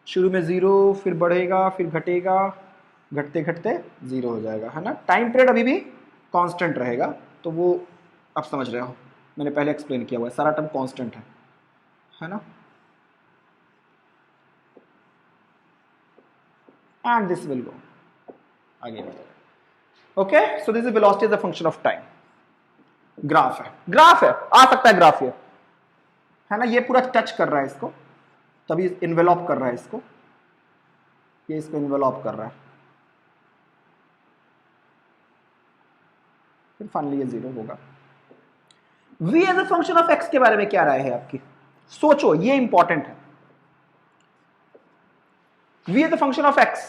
शुरू में 0, फिर बढ़ेगा, फिर घटेगा, घटते घटते 0 हो जाएगा, है ना। टाइम पीरियड अभी भी कांस्टेंट रहेगा, तो वो आप समझ रहे हो, मैंने पहले एक्सप्लेन किया हुआ है, सारा टर्म कांस्टेंट है ना। एंड दिस विल गो आगे। Okay, so this is velocity as a function of time. Graph है, ग्राफ है, आ सकता है ग्राफ ये, है ना, ये पूरा टच कर रहा है इसको, तभी इन्वेलॉप कर रहा है इसको, ये इसको इन्वेलॉप कर रहा है, फिर फाइनली ये 0 होगा। v as a function of x के बारे में क्या राय है आपकी, सोचो, ये इंपॉर्टेंट है। v as a function of x,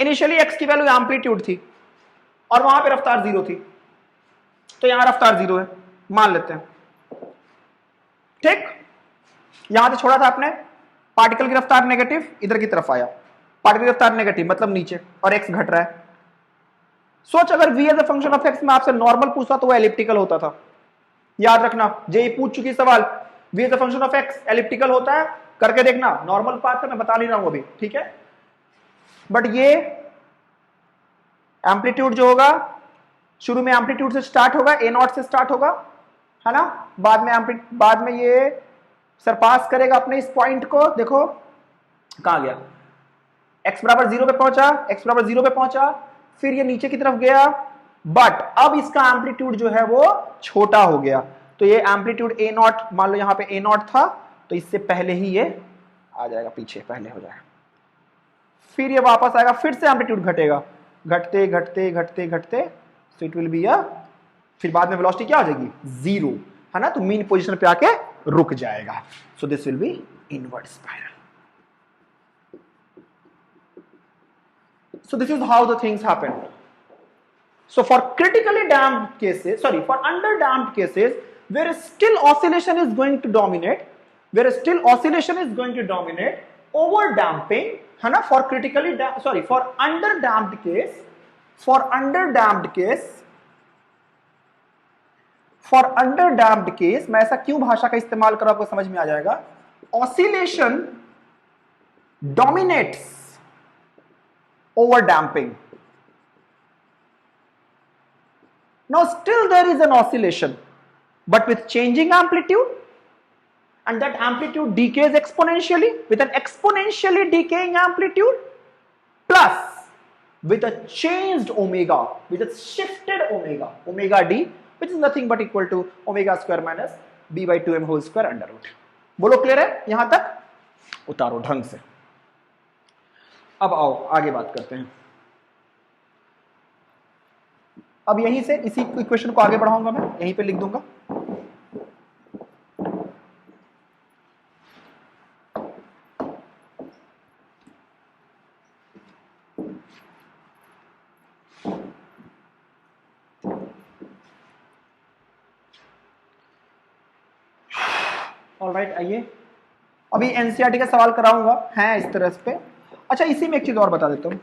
initially x की वैल्यू एम्पलीट्यूड थी और वहां पे रफ्तार 0 थी, तो यहां रफ्तार 0 है, मान लेते हैं, ठीक। यहां से छोड़ा था आपने, पार्टिकल की रफ्तार नेगेटिव, इधर की तरफ आया, पार्टिकल की रफ्तार नेगेटिव मतलब नीचे, और x घट रहा है। सोच अगर v as a function of x में आपसे नॉर्मल पूछता तो वो एलिप्टिकल होता था, याद रखना, जेई पूछ चुकी सवाल, v as a function of x elliptical होता है, करके देखना, नॉर्मल पाथ है, मैं बता नहीं रहा हूं अभी, ठीक है। बट ये एम्पलीट्यूड जो होगा, शुरू में एम्पलीट्यूड से स्टार्ट होगा, a0 से स्टार्ट होगा, है ना, बाद में ये सरपास करेगा अपने इस पॉइंट को, देखो कहां गया, x बराबर 0 पे पहुंचा, x बराबर 0 पे पहुंचा, फिर ये नीचे की तरफ गया, बट अब इसका एम्पलीट्यूड जो है वो छोटा हो गया, तो ये एम्पलीट्यूड a0, मान लो यहां पे a0 था, तो इससे पहले ही ये आ जाएगा, पीछे पहले हो जाएगा, फिर ये वापस आएगा, फिर से एम्पलीट्यूड घटेगा, घटते घटते घटते घटते, so it will be a, फिर बाद में वेलोसिटी क्या हो जाएगी 0, है ना, तो मीन पोजीशन पे आके रुक जाएगा। So this will B inward spiral. So this is how the things happen. So for critically damped cases, for under-damped cases, where still oscillation is going to dominate, over-damping, है ना, for under-damped case, मैं ऐसा क्यों भाषा का इस्तेमाल कर रहा हूं, आपको समझ में आ जाएगा। Oscillation dominates over damping. Now still there is an oscillation, but with changing amplitude, and that amplitude decays exponentially with an exponentially decaying amplitude, plus with a changed omega, with a shifted omega d, which is nothing but equal to omega square minus b by 2m whole square under root. बोलो clear है यहां तक, उतारो ढंग से। अब आओ आगे बात करते हैं। अब यहीं से इसी इक्वेशन को आगे बढ़ाऊंगा, मैं यहीं पे लिख दूंगा, ऑलराइट। आइए अभी एनसीईआरटी का सवाल कराऊंगा, है इस तरह पे। अच्छा इसी में एक चीज और बता देता हूं,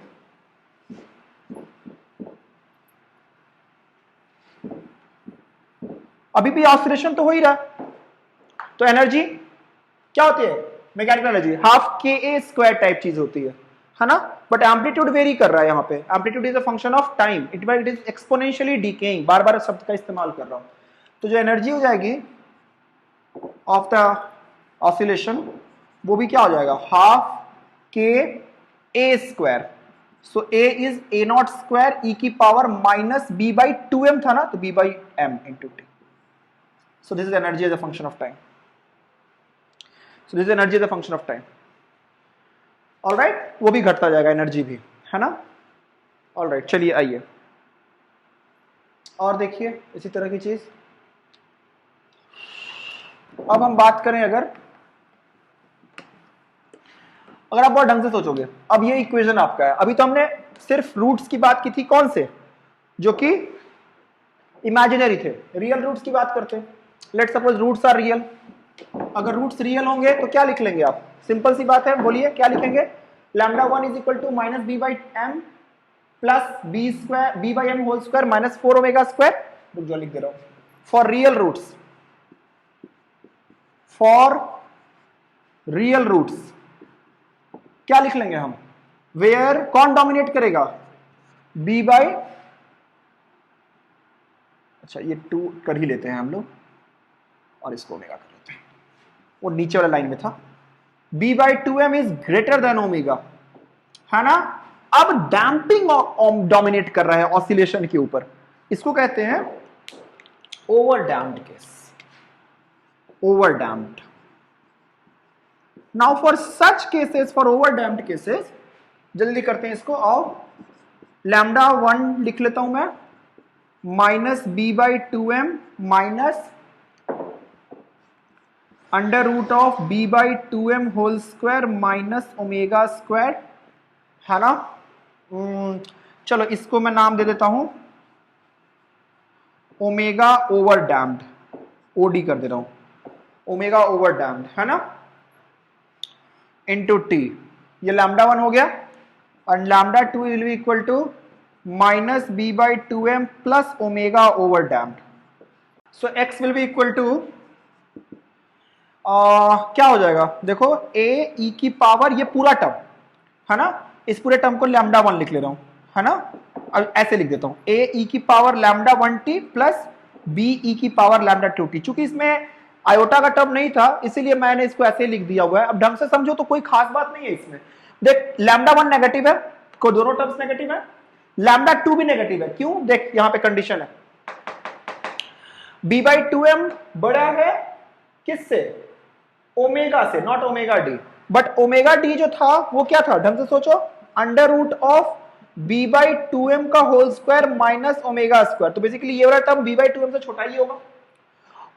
अभी भी ऑसिलेशन तो हो ही रहा, तो एनर्जी क्या होती है, mechanical energy half k a square type चीज होती है ना, बट एम्पलीट्यूड वेरी कर रहा है, यहाँ पे amplitude is a function of time, it is exponentially decaying, बार बार शब्द का इस्तेमाल कर रहा हूं, तो जो एनर्जी हो जाएगी ऑफ द ऑसिलेशन वो भी क्या हो जाएगा, half k a square. So a is a not square e की power minus b by 2m था ना, तो b by m into t. So this is energy as a function of time. So this is energy as a function of time. Alright, वो भी घटता जाएगा energy भी, है ना। ऑलराइट, चलिए आइए और देखिए इसी तरह की चीज। अब हम बात करें, अगर आप बहुत ढंग से सोचोगे, अब ये इक्वेशन आपका है। अभी तो हमने सिर्फ रूट्स की बात की थी, कौन से, जो कि इमेजिनरी थे। रियल रूट्स की बात करते हैं। Let suppose roots are real. अगर रूट्स रियल होंगे तो क्या लिख लेंगे आप, सिंपल सी बात है, बोलिए क्या लिखेंगे। Lambda 1 is equal to minus b by m plus b square b by m whole square minus 4 omega square. जो लिख दे रहा हूं, for real roots, for real roots क्या लिख लेंगे हम, वेयर कौन डोमिनेट करेगा, b बाई, अच्छा ये 2 कर ही लेते हैं हम लोग और इसको ओमेगा कर लेते हैं, वो नीचे वाला लाइन में था। b by 2m is greater than omega, है ना। अब डैम्पिंग डोमिनेट कर रहा है ऑसिलेशन के ऊपर, इसको कहते हैं over damped case, over damped. Now for such cases, for over damped cases, जल्दी करते हैं इसको, और लैम्डा 1 लिख लेता हूं मैं, minus b by 2m minus under root of b by 2m whole square minus omega square, है ना। चलो इसको मैं नाम दे देता हूं ओमेगा ओवर डैम्प्ड, ओडी कर दे रहा हूं, ओमेगा ओवर डैम्प्ड, है ना, इंटू टी। ये लैम्डा 1 हो गया, और lambda 2 will be equal to minus b by 2m plus omega over damped. So x will be equal to क्या हो जाएगा, देखो ए ई की पावर, ये पूरा टर्म है ना, इस पूरे टर्म को लैम्डा 1 लिख ले रहा हूं, है ना। अब ऐसे लिख देता हूं, ए ई की power lambda 1t plus b e की पावर लैम्डा 2t। चूंकि इसमें आयोटा का टर्म नहीं था इसीलिए मैंने इसको ऐसे लिख दिया हुआ है। अब ढंग से समझो तो कोई खास बात नहीं है इसमें। देख लैम्डा 1 नेगेटिव है, को दोनों टर्म्स नेगेटिव है, लैम्डा 2 भी नेगेटिव है, क्यों, देख यहां पे कंडीशन है, b बाई 2m बड़ा है किससे, ओमेगा से, not omega d. But omega d जो था वो क्या था, ढंग से सोचो, under root of b by 2m का whole square minus omega square. तो बेसिकली ये वाला टर्म b बाई 2m से छोटा ही होगा।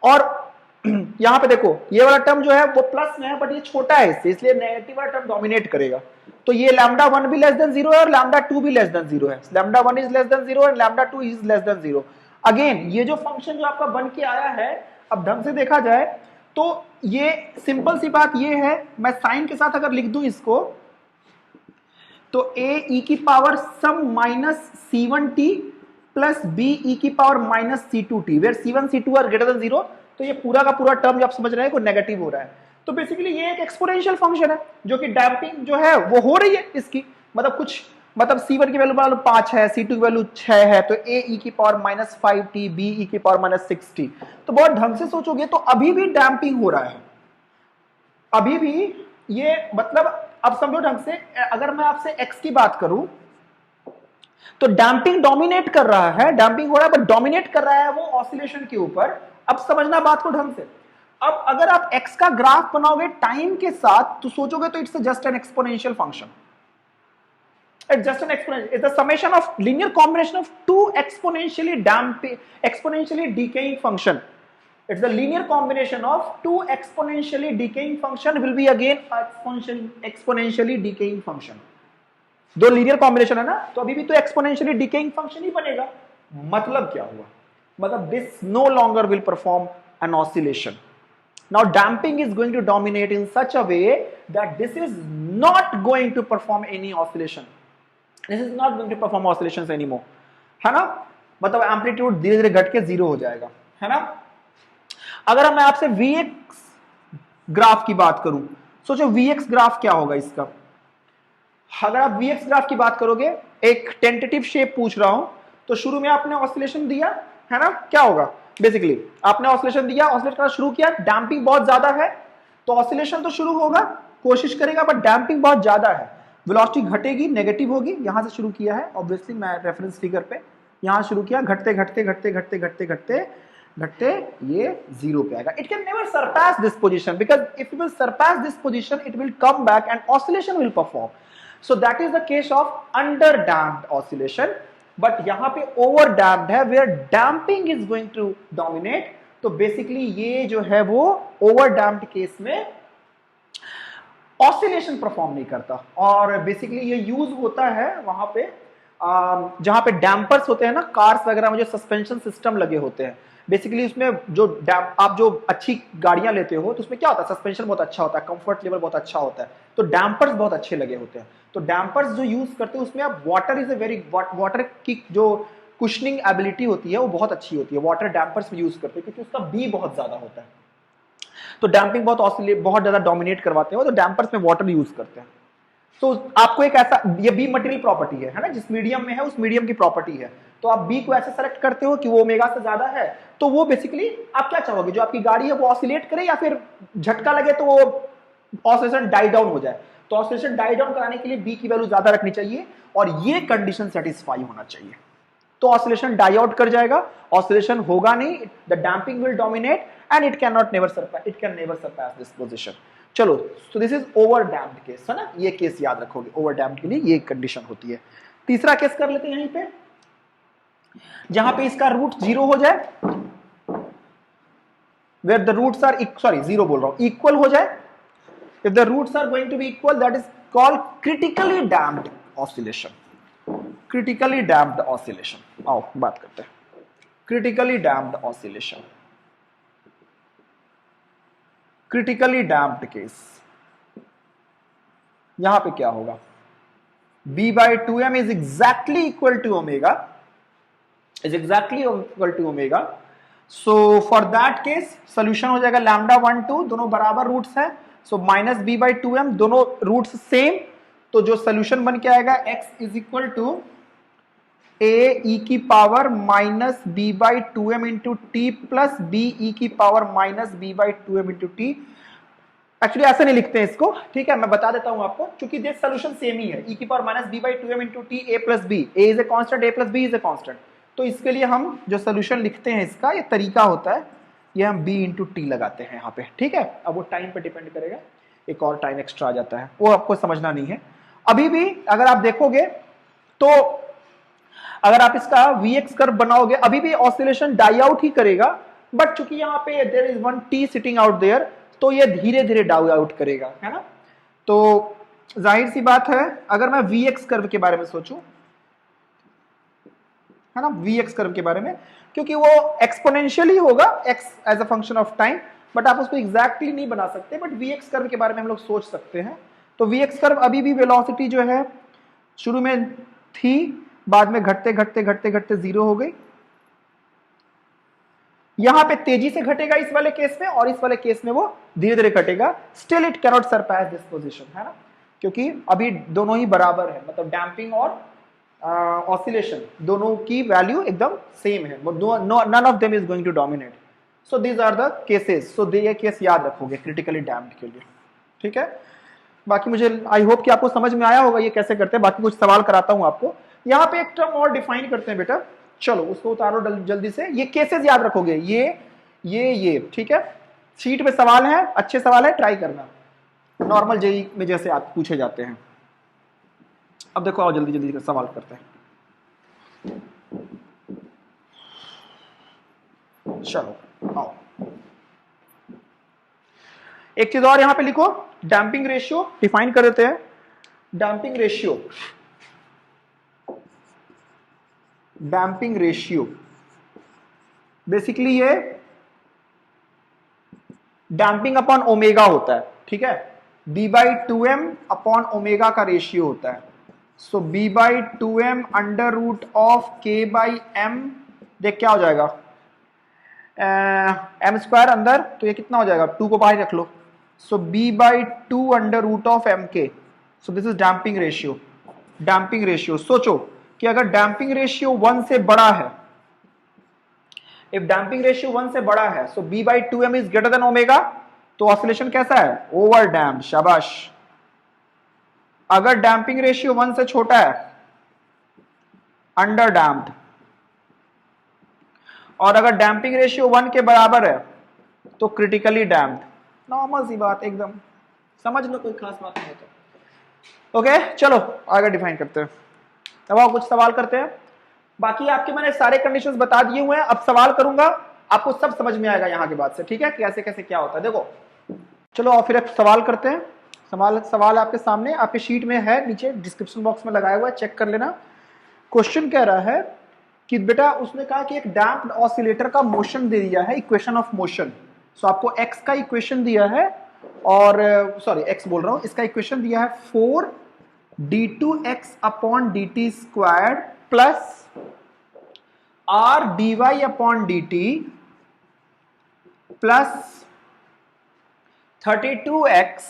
और यहां पे देखो ये वाला टर्म जो है वो प्लस में है, बट ये छोटा है इससे, इसलिए नेगेटिव वाला टर्म डोमिनेट करेगा। तो ये लैम्डा 1 भी लेस देन 0 है और लैम्डा 2 भी लेस देन 0 है। लैम्डा 1 इज लेस देन 0 और lambda 2 is less then 0। Again ये जो फंक्शन जो आपका बन के आया है, अब ढंग से देखा जाए तो ये सिंपल सी बात ये है, मैं साइन के साथ अगर लिख दूं इसको, तो a e की power some minus c1t plus b e की power minus c2t, where c1 c2 are greater than 0। तो ये पूरा का पूरा टर्म जो आप समझ रहे हैं को नेगेटिव हो रहा है। तो बेसिकली ये एक एक्सपोनेंशियल फंक्शन है जो कि डैम्पिंग जो है वो हो रही है इसकी, मतलब कुछ, मतलब c1 की वैल्यू मान लो 5 है, c2 की वैल्यू 6 है, तो a e की power minus 5t, b e की पावर माइनस 6t। तो बहुत ढंग से सोचोगे तो अभी भी डैम्पिंग हो रहा है, अभी भी ये, मतलब अब समझो ढंग से, अगर मैं आपसे x की बात करूं तो डैम्पिंग डोमिनेट कर रहा है, डैम्पिंग हो रहा है बट डोमिनेट कर रहा है वो ऑसिलेशन के ऊपर। अब समझना बात को ढंग से। अब अगर आप x का ग्राफ बनाओगे टाइम के साथ तो सोचोगे तो it's just an exponential function, it's just an exponential, it's the summation of linear combination of two exponentially decaying function. It's the linear combination of two exponentially decaying function will be again exponentially decaying function. दो linear combination है ना, तो अभी भी तो exponentially decaying function ही बनेगा। मतलब क्या हुआ, मतलब this no longer will perform an oscillation. Now damping is going to dominate in such a way that this is not going to perform any oscillation. This is not going to perform oscillations anymore, है ना। मतलब amplitude धीरे धीरे घट के 0 हो जाएगा, है ना। अगर मैं आपसे Vx ग्राफ की बात करूं, सोचो Vx ग्राफ क्या होगा इसका। अगर आप Vx ग्राफ की बात करोगे, एक टेंटेटिव शेप पूछ रहा हूं, तो शुरू में आपने ऑसिलेशन दिया, है ना, क्या होगा, बेसिकली आपने ऑसिलेशन दिया, ऑसिलेट करना शुरू किया, डैम्पिंग बहुत ज्यादा है तो ऑसिलेशन तो शुरू होगा, कोशिश करेगा, बट डैम्पिंग बहुत ज्यादा है, वेलोसिटी घटेगी, नेगेटिव होगी। यहां से शुरू किया है ऑब्वियसली, मैं रेफरेंस फिगर पे यहां शुरू किया, घटते घटते घटते घटते घटते घटते घटते ये 0 पे आएगा। It can never surpass this position, because if it will surpass this position it will come back and oscillation will perform. So that is the case of under damped oscillation. But यहां पे over damped है, where damping is going to dominate. तो basically ये जो है वो over damped case में oscillation perform नहीं करता, और बेसिकली ये यूज होता है वहां पे जहां पे डैम्पर्स होते हैं ना, कार्स वगैरह में जो सस्पेंशन सिस्टम लगे होते हैं। बेसिकली उसमें जो आप जो अच्छी गाड़ियां लेते हो तो उसमें क्या होता है, सस्पेंशन बहुत अच्छा होता है, कंफर्ट लेवल बहुत अच्छा होता है, तो डैम्पर्स बहुत अच्छे लगे होते हैं। तो डैम्पर्स जो यूज करते हैं उसमें आप वाटर की जो कुशनिंग एबिलिटी होती है वो बहुत अच्छी होती है, वाटर डैम्पर्स में यूज करते हैं, क्योंकि उसका बी बहुत ज्यादा होता है। तो डैम्पिंग बहुत ज्यादा डोमिनेट करवाते हैं, तो डैम्पर्स में वाटर यूज करते हैं। तो आपको एक ऐसा, ये बी मटेरियल प्रॉपर्टी है ना, जिस मीडियम में है उस मीडियम की प्रॉपर्टी है। तो आप बी को ऐसे सेलेक्ट करते हो कि वो ओमेगा से ज्यादा है, तो वो बेसिकली आप क्या चाहोगे, जो आपकी गाड़ी है वो ऑसिलेट करे या फिर झटका लगे तो वो ऑसिलेशन डाई डाउन हो जाए। तो ऑसिलेशन डाई डाउन कराने के लिए बी की वैल्यू ज्यादा रखनी चाहिए और ये कंडीशन सेटिस्फाई होना चाहिए, तो ऑसिलेशन डाई आउट कर जाएगा, ऑसिलेशन होगा नहीं, the damping will dominate and it can never surpass this position. चलो, so this is over damped case, है ना, ये केस याद रखोगे, ओवर डैम्प्ड के लिए ये कंडीशन होती है। तीसरा केस कर लेते हैं यहीं पे, जहां पे इसका रूट 0 हो जाए, where the roots are zero बोल रहा हूं, इक्वल हो जाए। If the roots are going to be equal, that is called critically damped oscillation. Critically damped oscillation, आओ बात करते हैं critically damped oscillation. Critically damped case, यहां पे क्या होगा, b/2m is exactly equal to omega, so for that case solution हो जाएगा λ1 2, दोनों बराबर रूट्स हैं, सो -b/2m, दोनों रूट्स सेम, तो जो सोल्यूशन बन के आएगा x is equal to a e की power -b/2m into t plus b e की power -b/2m into t. Actually ऐसे नहीं लिखते हैं इसको, ठीक है, मैं बता देता हूं आपको, क्योंकि ये सोल्यूशन सेम ही है, e की power -b/2m into T a plus b, a is a constant, a plus b is a constant. तो इसके लिए हम जो सोल्यूशन लिखते हैं इसका ये तरीका होता है, ये हम b इंटू टी लगाते हैं यहाँ पे, ठीक है। अब वो टाइम पे डिपेंड करेगा, एक और टाइम एक्स्ट्रा आ जाता है, वो आपको समझना नहीं है। अभी भी अगर आप देखोगे तो अगर आप इसका Vx कर्व बनाओगे, अभी भी ऑसिलेशन डाई आउट ही करेगा, बट चूंकि यहाँ पे there is one t sitting out there, तो ये धीरे धीरे डाई आउट करेगा, है ना। तो जाहिर सी बात है, अगर मैं Vx कर्व के बारे में सोचूं, है ना, Vx कर्व के बारे में, क्योंकि वो एक्सपोनेंशियली होगा x as a function of time, but आप उसको एग्जैक्टली नहीं बना सकते, बट Vx कर्व के बारे में हम लोग सोच सकते हैं। तो Vx कर्व अभी भी वेलोसिटी जो है शुरू में थी, बाद में घटते घटते घटते घटते 0 हो गई, यहां पे तेजी से घटेगा इस वाले केस में, और इस वाले केस में वो धीरे धीरे घटेगा। Still it cannot surpass this position, है ना, क्योंकि अभी दोनों ही बराबर है, मतलब डैम्पिंग और ऑसिलेशन दोनों की वैल्यू एकदम सेम है, none of them is going to dominate. So these are the cases, so ये केस याद रखोगे क्रिटिकली डैम्प्ड के लिए, ठीक है। बाकी मुझे आई होप कि आपको समझ में आया होगा ये कैसे करते हैं, बाकी कुछ सवाल कराता हूं आपको। यहाँ पे एक टर्म और डिफाइन करते हैं बेटा, चलो उसको उतारो जल्दी से, ये केसेस याद रखोगे, ये ठीक है। शीट पे सवाल है, अच्छे सवाल है, ट्राई करना, नॉर्मल जेई में जैसे आप पूछे जाते हैं। अब देखो, आओ जल्दी जल्दी सवाल करते हैं, चलो आओ। एक चीज और यहां पे लिखो, डैम्पिंग रेशियो डिफाइन कर देते हैं। डैम्पिंग रेशियो बेसिकली ये डैम्पिंग अपॉन ओमेगा होता है, ठीक है, b/2m अपॉन ओमेगा का रेशियो होता है। सो b/2m under root of k/m, देख क्या हो जाएगा, m स्क्वायर अंदर, तो ये कितना हो जाएगा, 2 को बाहर रख लो, सो b/2 under root of mk। So this is damping ratio. सोचो कि अगर डैम्पिंग रेशियो 1 से बड़ा है, इफ डैम्पिंग रेशियो 1 से बड़ा है, सो b/2m is greater than omega, तो ऑसिलेशन कैसा है? ओवर डैम्प्ड, शाबाश। अगर डैम्पिंग रेशियो 1 से छोटा है, अंडर डैम्प्ड, और अगर डैम्पिंग रेशियो 1 के बराबर है तो क्रिटिकली डैम्प्ड। नॉर्मल सी बात, एकदम समझ लो, कोई खास बात नहीं है। तो ओके, चलो आगे डिफाइन करते हैं। अब आप कुछ सवाल करते हैं। बाकी आपके मैंने सारे कंडीशंस बता दिए हुए हैं, अब सवाल करूंगा, आपको सब समझ में आएगा यहाँ के बाद से, ठीक है, कैसे कैसे क्या होता है। देखो चलो और फिर अब सवाल करते हैं। सवाल आपके सामने, आपके शीट में है, नीचे डिस्क्रिप्शन बॉक्स में लगाया हुआ है, चेक कर लेना। क्वेश्चन कह रहा है कि बेटा उसने कहा कि एक डैम्प्ड ऑसिलेटर का मोशन दे दिया है, इक्वेशन ऑफ मोशन। सो आपको एक्स का इक्वेशन दिया है, और सॉरी एक्स बोल रहा हूं, इसका इक्वेशन दिया है 4d2x upon dt square plus r dy upon dt plus 32x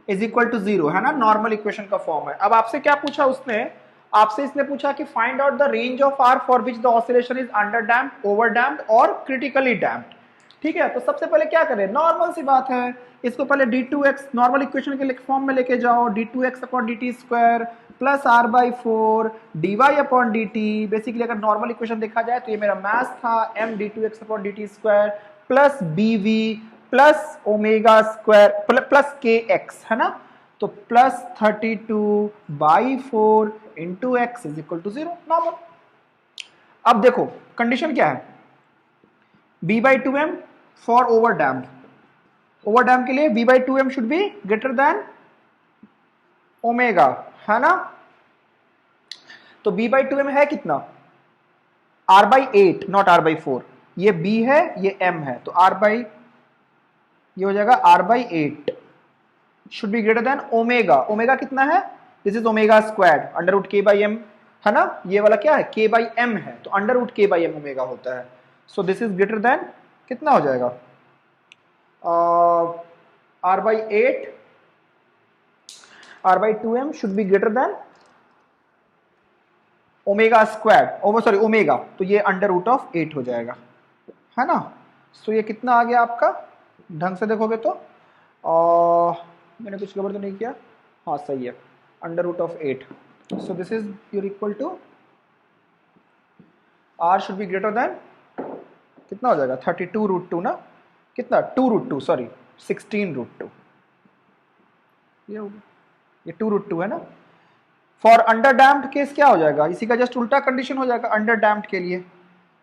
is equal to 0, है ना, नॉर्मल इक्वेशन का फॉर्म है। अब आपसे क्या पूछा उसने? आपसे इसने पूछा कि find out the range of r for which the oscillation is under damped, over damped और क्रिटिकली डैम्प्ड। ठीक है, तो सबसे पहले क्या करें, नॉर्मल सी बात है, इसको पहले d2x नॉर्मल इक्वेशन के फॉर्म में लेके जाओ, d2x upon dt square plus r/4 dy upon dt। Basically अगर नॉर्मल इक्वेशन देखा जाए तो ये मेरा मैथ था, m d2x upon dt square plus bv plus omega square plus kx, है ना, तो plus 32/4 into x is equal to 0, normal. अब देखो कंडीशन क्या है, b/2m for over damped, over damp के लिए b/2m should be greater than omega, है ना। तो b/2m है कितना, r/8 नॉट r/4, ये b है ये m है, तो ये हो जाएगा r/8 should be greater than omega. Omega कितना है, this is omega squared under root k/m, है ना, ये वाला क्या है k/m है, तो अंडर रूट k/m ओमेगा होता है। सो दिस इज ग्रेटर देन कितना हो जाएगा, r/2m should be greater than omega squared, sorry omega, तो ये अंडर रूट ऑफ 8 हो जाएगा, है ना। सो ये कितना आ गया आपका, ढंग से देखोगे तो मैंने कुछ गड़बड़ तो नहीं किया, हाँ सही है, under root of 8। So this is your equal to r should be greater than कितना हो जाएगा 32√2 ना, कितना 2√2 सॉरी 16√2, ये हो गया, ये 2√2 है ना। फॉर अंडर डैम्प्ड केस क्या हो जाएगा, इसी का जस्ट उल्टा कंडीशन हो जाएगा, अंडर डैम्प्ड के लिए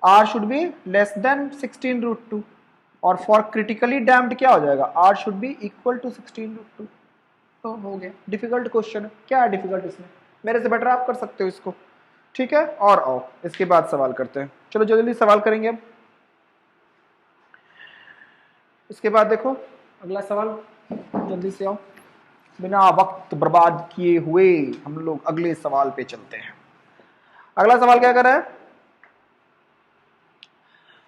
r should be less than 16√2, और फॉर क्रिटिकली डैम्प्ड क्या हो जाएगा, r should be equal to 16√2। तो हो गया, डिफिकल्ट क्वेश्चन है, क्या है डिफिकल्ट इसमें, मेरे से बेटर आप कर सकते हो इसको, ठीक है। और आओ इसके बाद सवाल करते हैं, चलो जल्दी सवाल करेंगे अब। इसके बाद देखो अगला सवाल, जल्दी से आओ, बिना वक्त बर्बाद किए हुए हम लोग अगले सवाल पे चलते हैं। अगला सवाल क्या कर रहा है,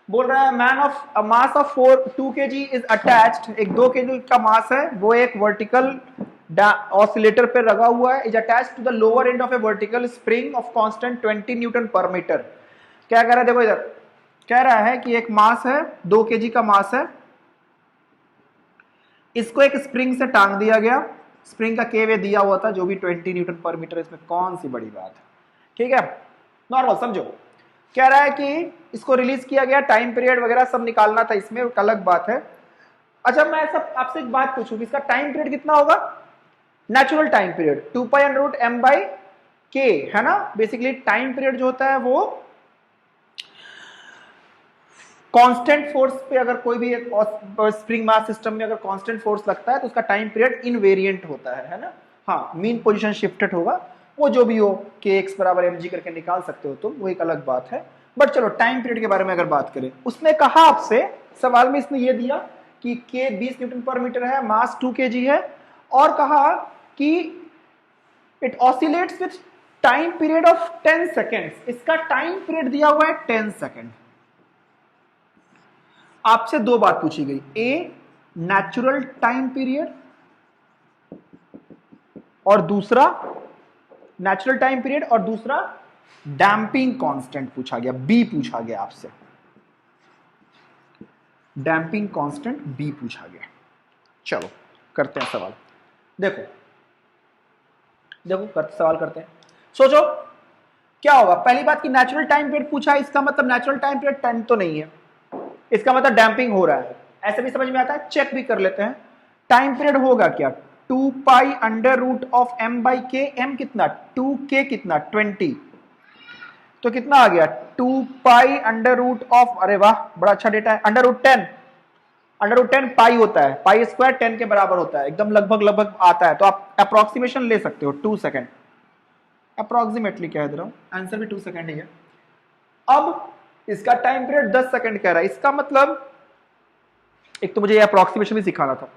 बोल रहा है man of a mass of 2 kg is attached, एक 2 kg का मास है, वो एक वर्टिकल ऑसिलेटर पे लगा हुआ है, is attached to the lower end of a vertical spring of constant 20 newton per metre. क्या कह रहा है, देखो इधर कह रहा है कि एक मास है, 2 kg का मास है, इसको एक स्प्रिंग से टांग दिया गया, स्प्रिंग का केवे दिया हुआ था जो भी 20 न्यूटन पर मीटर, इसमें कौन सी बड़ी बात है, ठीक है, नॉर्मल समझो। कह रहा है कि इसको रिलीज किया गया, टाइम पीरियड वगैरह सब निकालना था, इसमें एक अलग बात है। अच्छा मैं सब आपसे एक बात पूछूं, इसका टाइम पीरियड कितना होगा, नेचुरल टाइम पीरियड 2π√m/k, है ना। बेसिकली टाइम पीरियड जो होता है वो कांस्टेंट फोर्स पे, अगर कोई भी एक स्प्रिंग मास सिस्टम में अगर कांस्टेंट फोर्स लगता है तो उसका टाइम पीरियड इनवेरिएंट होता है ना। हाँ, मीन पोजीशन शिफ्टेड होगा, वो जो भी हो kx बराबर mg करके निकाल सकते हो तुम, वो एक अलग बात है। बट चलो टाइम पीरियड के बारे में अगर बात करें, उसने कहा आपसे सवाल में, इसने ये दिया कि k 20 न्यूटन पर मीटर है, मास 2 kg है, और कहा कि it oscillates with time period of 10 seconds, इसका टाइम पीरियड दिया हुआ है 10 सेकेंड। आपसे दो बात पूछी गई, ए नेचुरल टाइम पीरियड और दूसरा नेचुरल टाइम पीरियड और दूसरा डैम्पिंग कांस्टेंट पूछा गया, बी पूछा गया आपसे, डैम्पिंग कांस्टेंट बी पूछा गया। चलो करते हैं सवाल। देखो देखो सवाल करते हैं। सोचो क्या होगा। पहली बात की नेचुरल टाइम पीरियड पूछा है, इसका मतलब नेचुरल टाइम पीरियड 10 तो नहीं है, इसका मतलब डैम्पिंग हो रहा है। ऐसे भी समझ में आता है, चेक भी कर लेते हैं। टाइम पीरियड होगा क्या, 2 pi under root of m by k. m कितना, 2k कितना 20, तो कितना आ गया 2 पाई अंडर रूट ऑफ, अरे वाह बड़ा अच्छा डेटा है, अंडर रूट 10। अंडर रूट 10 पाई होता है, पाई स्क्वायर 10 के बराबर होता है, एकदम लगभग लगभग आता है। तो आप अप्रोक्सीमेशन ले सकते हो 2 सेकेंड, अप्रोक्सीमेटली कह दे रहा हूं, आंसर भी 2 सेकेंड ही है। अब इसका टाइम पीरियड 10 सेकेंड कह रहा है, इसका मतलब एक तो मुझे ये अप्रोक्सीमेशन भी सिखाना था,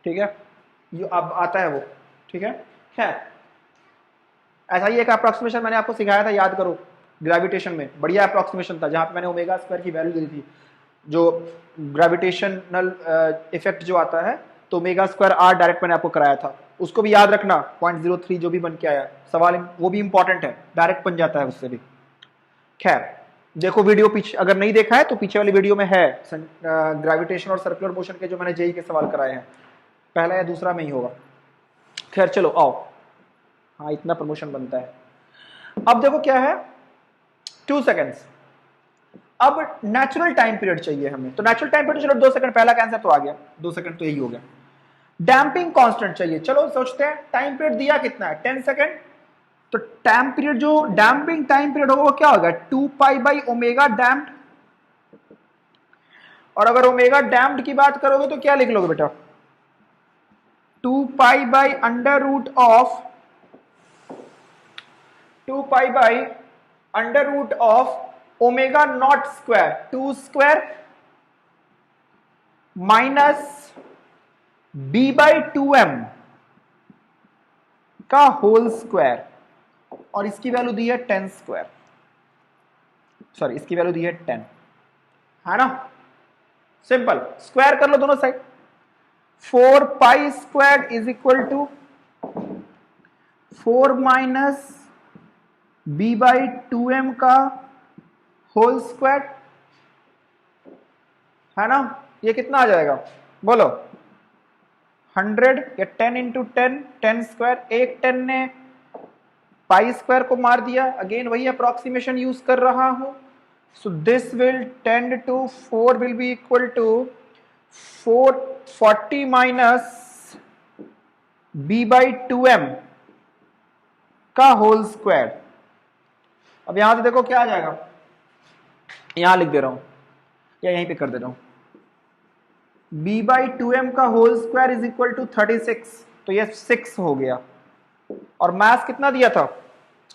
ठीक है, ये अब आता है वो, ठीक है। ऐसा ही एक अप्रोक्सीमेशन मैंने आपको सिखाया था, याद करो, ग्रेविटेशन में बढ़िया अप्रोक्सीमेशन था, जहां पे मैंने ओमेगा स्क्वायर की वैल्यू दी थी, जो ग्रेविटेशनल इफेक्ट जो आता है, तो ओमेगा स्क्वायर आर डायरेक्ट मैंने आपको कराया था, उसको भी याद रखना। 0.03 जो भी बन के आया सवाल, वो भी इंपॉर्टेंट है, डायरेक्ट बन जाता है उससे भी। खैर देखो वीडियो पीछे, अगर नहीं देखा है तो पीछे वाली वीडियो में है, ग्रेविटेशन और सर्कुलर मोशन के जो मैंने जेई के सवाल कराए हैं, पहला या दूसरा में ही होगा। खैर चलो आओ, हाँ इतना प्रमोशन बनता है। अब देखो क्या है, 2 सेकेंड्स। अब नेचुरल टाइम पीरियड चाहिए हमें, तो नेचुरल टाइम पीरियड चलो 2 सेकंड, पहला का आंसर तो आ गया, 2 सेकंड तो यही हो गया। डैम्पिंग कांस्टेंट चाहिए, चलो सोचते हैं, टाइम पीरियड दिया कितना है 10 सेकंड, तो टाइम पीरियड जो डैम्पिंग टाइम पीरियड होगा वो क्या होगा 2 पाई बाई ओमेगा डैम्प्ड। और अगर ओमेगा डैम्प्ड की बात करोगे तो क्या लिख लोगे बेटा, 2 pi by under root of 2 pi by under root of omega not square 2 square minus b by 2m का होल स्क्वायर, और इसकी वैल्यू दी है 10 स्क्वायर, सॉरी इसकी वैल्यू दी है 10, है ना। सिंपल, स्क्वायर कर लो दोनों side, 4 pi square is equal to 4 minus b by 2m का होल स्क्वायर, है ना। ये कितना आ जाएगा बोलो, 100 या 10 इंटू 10, 10 स्क्वायर, एक 10 ने पाई स्क्वायर को मार दिया, अगेन वही अप्रोक्सीमेशन यूज कर रहा हूं। So this will tend to 4 will be equal to 440 minus b by 2m का होल स्क्वायर। अब यहां से देखो क्या आ जाएगा, यहां लिख दे रहा हूं या यहीं पे कर दे रहा हूं, b बाई 2m का whole square is equal to 36, तो ये 6 हो गया। और मास कितना दिया था,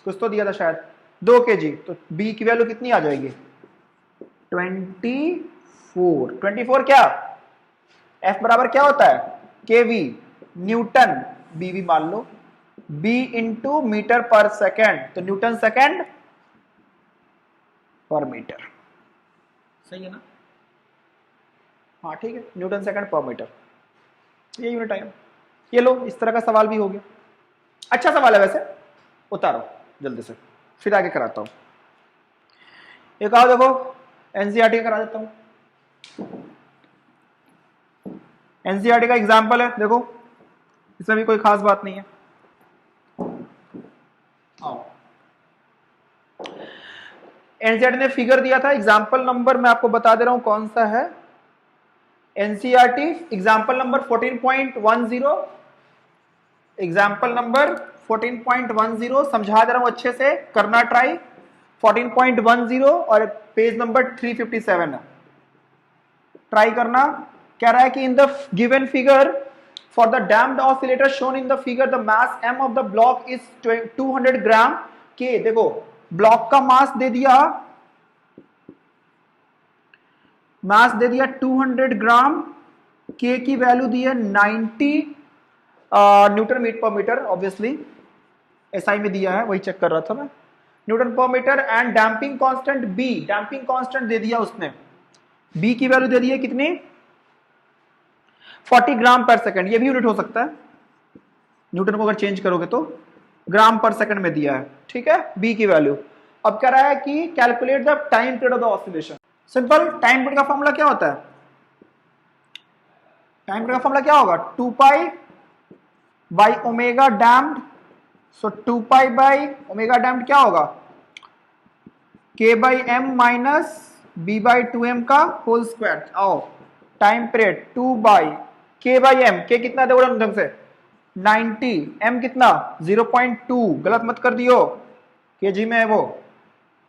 कुछ तो दिया था शायद 2 kg, तो b की वैल्यू कितनी आ जाएगी 24। 24 क्या, f बराबर क्या होता है kv, न्यूटन, b भी मान लो, b इंटू मीटर पर सेकेंड, तो न्यूटन सेकेंड पर मीटर, सही है ना। हाँ ठीक है, न्यूटन सेकंड पर मीटर, ये यूनिट आया। ये लो, इस तरह का सवाल भी हो गया, अच्छा सवाल है वैसे, उतारो जल्दी से, फिर आगे कराता हूं। एक आओ देखो, एनसीईआरटी करा देता हूं। एनसीईआरटी का एग्जाम्पल है, देखो इसमें भी कोई खास बात नहीं है। आओ, एनसीईआरटी ने फिगर दिया था, एग्जाम्पल नंबर मैं आपको बता दे रहा हूं कौन सा है, NCERT example number 14.10, example number 14.10, समझा दे रहा हूं अच्छे से, करना ट्राई। 14.10 और पेज नंबर 357 है, ट्राई करना। कह रहा है कि in the given figure for the damped oscillator shown in the figure the mass m of the block is 200 ग्राम के। देखो ब्लॉक का मास दे दिया, मास दे दिया 200 ग्राम, k की वैल्यू दी है 90 न्यूटन मीटर पर मीटर, ऑब्वियसली एसआई में दिया है, वही चेक कर रहा था मैं, Newton per metre. And damping constant b, damping constant दे दिया उसने, b की वैल्यू दे दी है कितनी 40 ग्राम पर सेकंड, ये भी यूनिट हो सकता है, न्यूटन को अगर चेंज करोगे तो ग्राम पर सेकंड में दिया है, ठीक है, b की वैल्यू। अब कह रहा है कि calculate the time period of the oscillation. Simple, time period का फॉर्मूला क्या होता है, टाइम पीरियड का फॉर्मूला क्या होगा, 2 pi by omega damped. So 2 pi by omega damped क्या होगा, k by m minus b by 2m का होल स्क्वायर। आओ time period 2 by k by m, k कितना देखो ढंग से 90, m कितना 0.2, गलत मत कर दियो kg में है वो,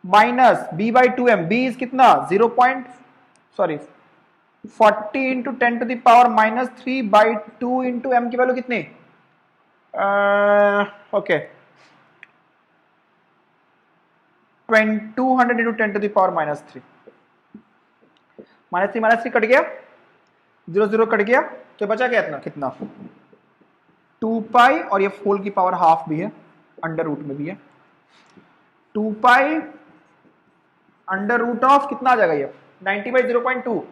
minus b by 2m, b is कितना 0. Sorry 40 into 10 to the power minus 3 by 2 into m की वैल्यू कितनी, okay 200 into 10 to the power minus 3, minus three cut गया, 0 कट गया, तो बचा क्या इतना, कितना 2 पाई, और ये होल की पावर हाफ भी है, अंडर रूट में भी है, 2 पाई अंडर रूट ऑफ कितना आ जाएगा ये 90 बाई 0.2,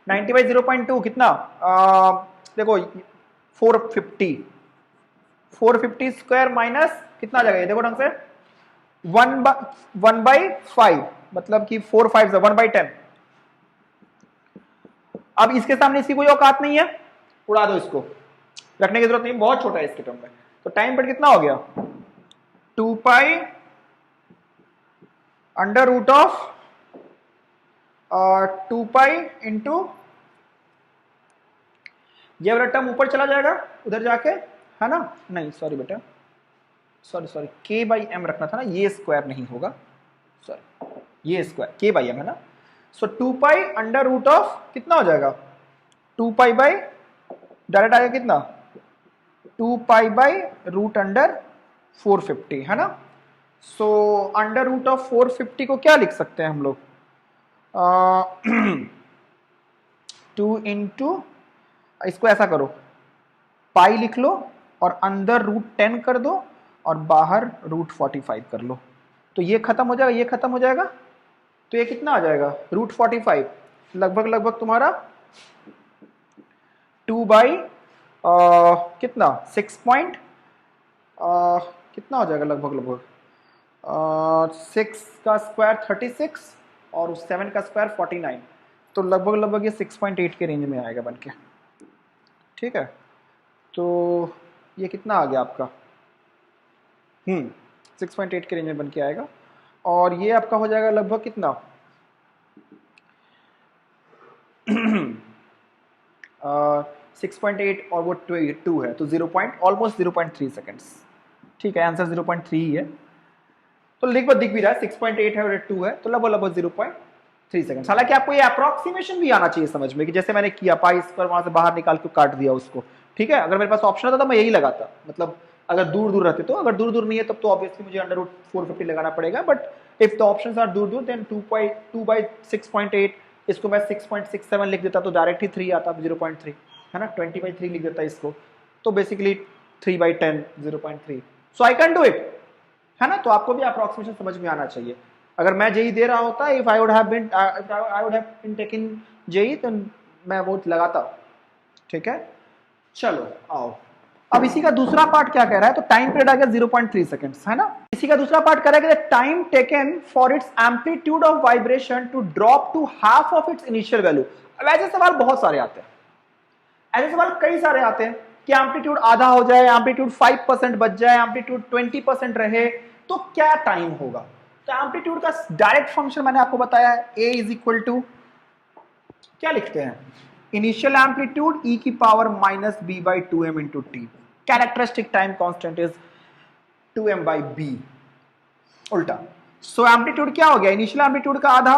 90 बाई 0.2 कितना देखो 450 स्क्वायर माइनस कितना आ जाएगा ये देखो ढंग से 1/5, मतलब कि 4 5 1/10। अब इसके सामने इसकी कोई औकात नहीं है, उड़ा दो इसको, रखने की जरूरत नहीं, बहुत छोटा है इसके टर्म में। तो टाइम पीरियड कितना हो गया 2 pi under root of 2 pi into, ये वाला टर्म ऊपर चला जाएगा उधर जाके, है ना, नहीं सॉरी बेटा, सॉरी k बाई एम रखना था ना, ये स्क्वायर नहीं होगा, सॉरी ये स्क्वायर k बाई एम है ना। सो 2 पाई अंडर रूट ऑफ कितना हो जाएगा 2 पाई बाई, डायरेक्ट आएगा कितना 2 पाई बाई रूट अंडर 450, है ना। सो अंडर रूट ऑफ 450 को क्या लिख सकते हैं हम लोग, 2 इंटू, इसको ऐसा करो पाई लिख लो और अंदर रूट 10 कर दो और बाहर रूट 45 कर लो, तो ये खत्म हो जाएगा, ये खत्म हो जाएगा, तो ये कितना आ जाएगा रूट 45, लगभग तुम्हारा 2 बाई कितना 6 पॉइंट कितना हो जाएगा, लगभग 6 का स्क्वायर 36 और 7 का स्क्वायर 49, तो लगभग ये 6.8 के रेंज में आएगा बन के, ठीक है। तो ये कितना आ गया आपका 6.8 के रेंज में बन के आएगा, और ये आपका हो जाएगा लगभग कितना 6.8 और वो 2 है, तो ऑलमोस्ट 0.3 सेकेंड्स, ठीक है, आंसर 0.3 ही है, तो लगभग दिख भी रहा है 6.8 है और 2 है, तो लगभग 0.3 सेकेंड। हालांकि आपको ये अप्रोक्सीमेशन भी आना चाहिए समझ में, कि जैसे मैंने किया पाई स्क्वायर वहां से बाहर निकाल के काट दिया उसको, ठीक है। अगर मेरे पास ऑप्शन होता तो मैं यही लगाता, मतलब अगर दूर रहते तो, अगर दूर नहीं है तब तो ऑब्वियसली मुझे अंडर रूट 450 लगाना पड़ेगा, but if the options are दूर देन 2 बाई 6.8, इसको मैं 6.67 लिख देता तो डायरेक्ट ही 3 आता, 0.3 है ना, 20/3 लिख देता इसको, तो basically 3/10 0.3, so I can do it, है ना। तो आपको भी अप्रोक्सीमेशन समझ में आना चाहिए। अगर मैं जेई दे रहा होता, if I would have been taking JEE, तो मैं वो लगाता, ठीक है। चलो आओ, अब इसी का दूसरा पार्ट क्या कह रहा है, तो टाइम पीरियड आ गया 0.3 सेकंड्स, है ना। इसी का दूसरा पार्ट कह रहा है कि time taken for its amplitude of vibration to drop to half of its initial value. अब ऐसे सवाल बहुत सारे आते हैं, ऐसे सवाल कई सारे आते हैं कि एम्पलीट्यूड आधा हो जाए, एम्पलीट्यूड 5% बच जाए, एम्पलीट्यूड 20% रहे, तो क्या टाइम होगा। तो एम्पलीट्यूड का डायरेक्ट फंक्शन मैंने आपको बताया है, a इज इक्वल टू क्या लिखते हैं, इनिशियल एम्पलीट्यूड e की power minus b by 2m into T, characteristic time constant is 2m by b, उल्टा। सो एम्पलीट्यूड क्या हो गया, इनिशियल एम्पलीट्यूड का आधा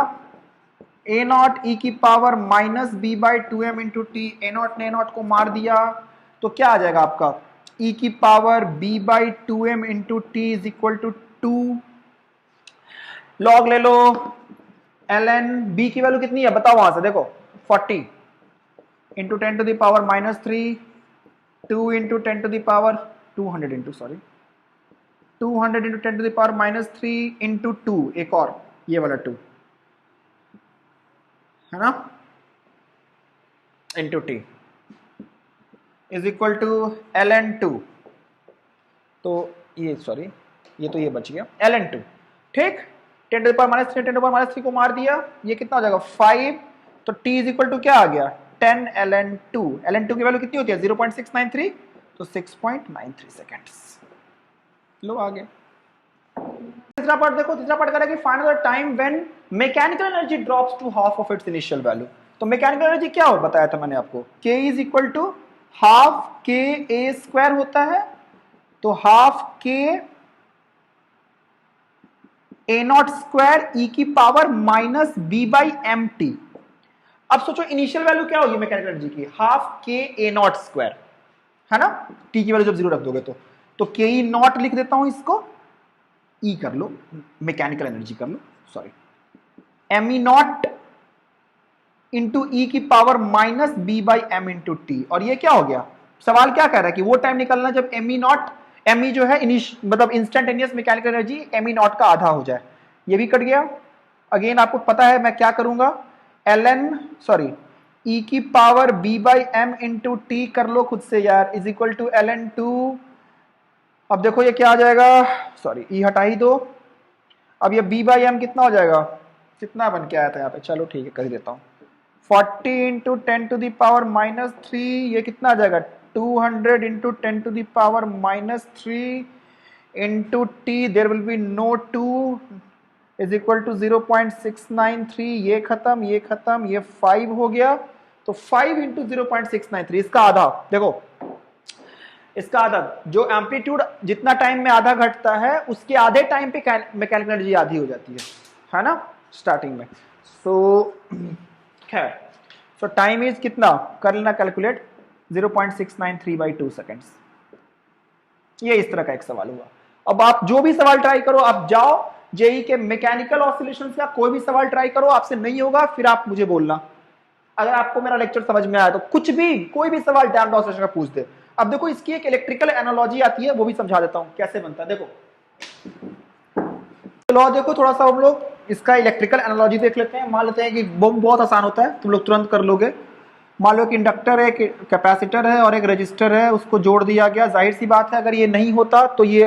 a नॉट e की power minus b by 2m into T, a not ने not को मार दिया, तो क्या आ जाएगा आपका e की power b by 2m into t is equal to 2, log ले लो ln b की वैल्यू कितनी है बताओ वहां से, देखो 40 into 10 to the power minus 3, 2 into 10 to the power 200 into 200 into 10 to the power minus 3 into 2, एक और ये वाला 2 है ना, into t is equal to ln 2, तो ये सॉरी ये तो ये बच गया ln 2, ठीक। 10 to the power minus 3 10 to the power minus 3 को मार दिया, ये कितना हो जाएगा 5, तो t इज इक्वल टू क्या आ गया 10 ln2, ln2 की वैल्यू कितनी होती है 0.693, तो 6.93 सेकेंड्स। लो आगे तीसरा पार्ट देखो, तीसरा पार्ट करेगा कि find the time when mechanical energy drops to half of its initial value. तो मैकेनिकल एनर्जी क्या हो बताया था मैंने आपको, k is equal to half k a square होता है, तो half k a not square e की power minus b by m t. अब सोचो इनिशियल वैल्यू क्या होगी मैकेनिकल एनर्जी की, half k a not square है ना, t की वैल्यू जब 0 रख दोगे तो k e नॉट लिख देता हूं, इसको e कर लो, मैकेनिकल एनर्जी कर लो, sorry m e not into e की power minus b by m into t. और ये क्या हो गया, सवाल क्या कह रहा है कि वो टाइम निकलना जब m e not, m e जो है मतलब instantaneous mechanical energy m e not का आधा हो जाए। ये भी कट गया। अगेन आपको पता है मैं क्या करूंगा, एल एन सॉरी ई की power b by m into t कर लो खुद से यार, is equal to l n two. अब देखो ये क्या आ जाएगा, सॉरी ई हटा ही दो, अब ये b बाई एम कितना हो जाएगा, कितना बन के आया था यहाँ पे, चलो ठीक है कर देता हूँ, 40 into 10 to the power minus 3, ये कितना आ जाएगा 200 into 10 to the power minus 3 into t, there will be no 2 is equal to 0.693, ये खत्म ये खत्म, ये 5 हो गया, तो 5 इंटू 0.693 इसका आधा, देखो इसका आधा, जो एम्पलीट्यूड जितना टाइम में आधा घटता है उसके आधे टाइम पे मैकेनिकल एनर्जी आधी हो जाती है ना स्टार्टिंग में। सो खैर, सो टाइम इज कितना कर लेना कैलकुलेट, 0.693 बाई 2 सेकेंड्स। ये इस तरह का एक सवाल हुआ। अब आप जो भी सवाल ट्राई करो, आप जाओ जेई के मैकेनिकल ऑसिलेशंस का कोई भी सवाल ट्राई करो, आपसे नहीं होगा फिर आप मुझे बोलना। अगर आपको मेरा लेक्चर समझ में आया तो कुछ भी कोई भी सवाल डैम्प्ड ऑसिलेशन का पूछ दे। अब देखो इसकी एक इलेक्ट्रिकल एनालॉजी आती है, वो भी समझा देता हूं कैसे बनता है। देखो चलो देखो थोड़ा सा हम लोग इसका इलेक्ट्रिकल एनालॉजी देख लेते हैं। मान लेते हैं कि बम बहुत आसान होता है, तुम लोग तुरंत कर लोगे। मान लो कि इंडक्टर है, कैपेसिटर है और एक रजिस्टर है, उसको जोड़ दिया गया। जाहिर सी बात है अगर ये नहीं होता तो ये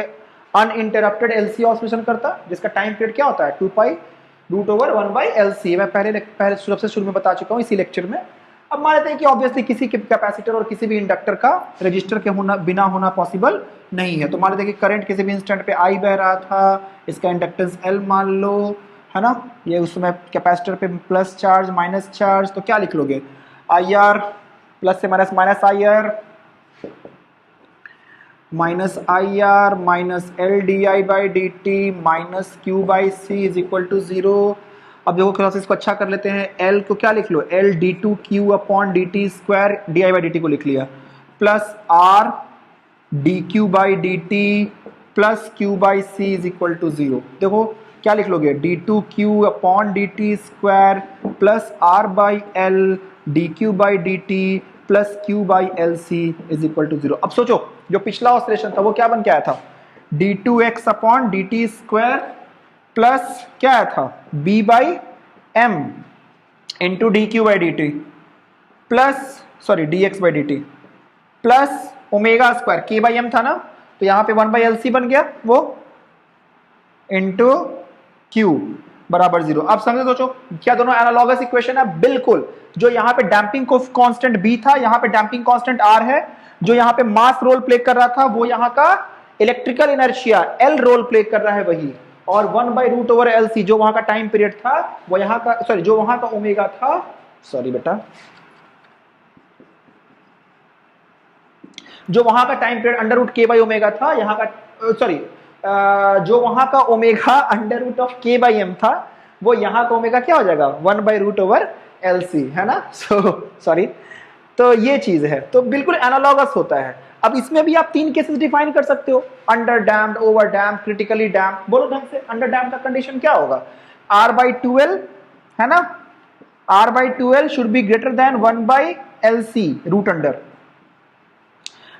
अनइंटरप्टेड एलसी ऑसिलेशन करता, जिसका टाइम पीरियड क्या होता है 2 pi root over 1 by LC. मैं पहले सबसे शुरू में बता चुका हूँ इसी लेक्चर में। अब मान लेते हैं कि ऑब्वियसली किसी कैपेसिटर और किसी भी इंडक्टर का रजिस्टर के बिना होना पॉसिबल नहीं है। तो मान लेते हैं कि करंट किसी भी इंस्टेंट पे आई बह रहा था, इसका इंडक्टेंस एल मान लो, है ना। ये उस समय कैपेसिटर पे प्लस चार्ज माइनस चार्ज, तो क्या लिख लोगे आई आर प्लस से minus i r minus i r minus l d i by d t minus q by c is equal to 0। अब देखो थोड़ा सा इसको अच्छा कर लेते हैं, L को क्या लिख लो L d two q upon d t square, d i by d t को लिख लिया, plus r d q by d t plus q by c is equal to 0। देखो क्या लिख लोगे d two q upon d t square plus r by l d q by d t plus q by L c is equal to 0। अब सोचो जो पिछला oscillation था वो क्या बन के आया था, d two x upon d t square plus क्या आया था b by m into d q by d t plus sorry d x by d t plus omega square k by m था ना, तो यहाँ पे 1 बाई एल सी बन गया वो इंटू क्यू बराबर 0। अब समझे सोचो क्या दोनों एनालॉगस इक्वेशन है, बिल्कुल। जो यहाँ पे डैम्पिंग कांस्टेंट b था, यहाँ पे डैम्पिंग कांस्टेंट r है। जो यहाँ पे मास रोल प्ले कर रहा था वो यहाँ का electrical inertia l role play कर रहा है वही, और 1 by root over l c जो वहां का टाइम पीरियड था वो यहाँ का सॉरी जो वहां का ओमेगा था, सॉरी बेटा जो वहां का time period under root k by omega था, यहाँ का सॉरी जो वहां का omega under root of k by m था, वो यहाँ का ओमेगा क्या हो जाएगा 1 by root over l c, है ना। सॉरी तो ये चीज है, तो बिल्कुल एनालॉगस होता है। अब इसमें भी आप 3 केसेस डिफाइन कर सकते हो, under damped, over damped, critically damped. बोलो ढंग से, अंडर डैम्ड का कंडीशन क्या होगा r बाई 12, है ना, r by 12 should be greater than 1 by L c root under,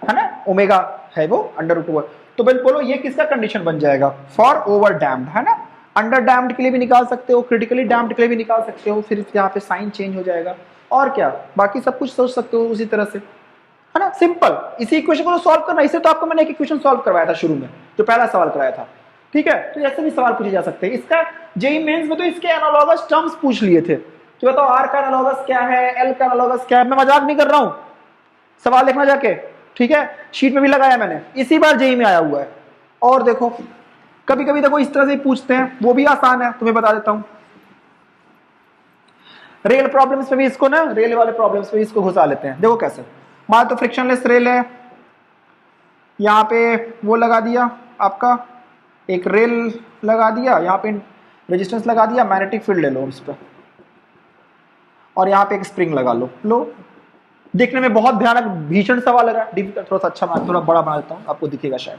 है ना, ओमेगा है वो अंडर रूट ओवर। तो बोलो ये किसका कंडीशन बन जाएगा फॉर ओवर डैम्ड, है ना। अंडर डैम्ड के लिए भी निकाल सकते हो, क्रिटिकली डैम्ड के लिए भी निकाल सकते हो, सिर्फ यहाँ पे साइन चेंज हो जाएगा और क्या, बाकी सब कुछ सोच सकते हो उसी तरह से, है ना। सिंपल, इसी इक्वेशन को सॉल्व करना। इससे तो आपको मैंने एक इक्वेशन सॉल्व करवाया था शुरू में, जो पहला सवाल कराया था, ठीक है। तो ऐसे भी सवाल पूछे जा सकते हैं। इसका जेईई मेंस में तो इसके एनालॉगस टर्म्स पूछ लिए थे, कि बताओ आर का एनालॉगस क्या है, एल का एनालॉगस क्या है। मैं मजाक नहीं कर रहा हूं, सवाल देखना जाके, ठीक है, शीट में भी लगाया मैंने, इसी बार जेई में आया हुआ है। और देखो कभी कभी देखो इस तरह से पूछते हैं, वो भी आसान है, तुम्हें बता देता हूं। रेल प्रॉब्लम्स में भी इसको ना, रेल वाले प्रॉब्लम्स में इसको घुसा लेते हैं। देखो कैसे, मान तो फ्रिक्शनलेस रेल है, यहाँ पे वो लगा दिया आपका, एक रेल लगा दिया, यहाँ पे रेजिस्टेंस लगा दिया, मैग्नेटिक फील्ड ले लो इस पर, और यहाँ पे एक स्प्रिंग लगा लो। देखने में बहुत भयानक भीषण सवाल लग रहा है, थोड़ा सा अच्छा मैं थोड़ा बड़ा बना देता हूँ, आपको दिखेगा शायद।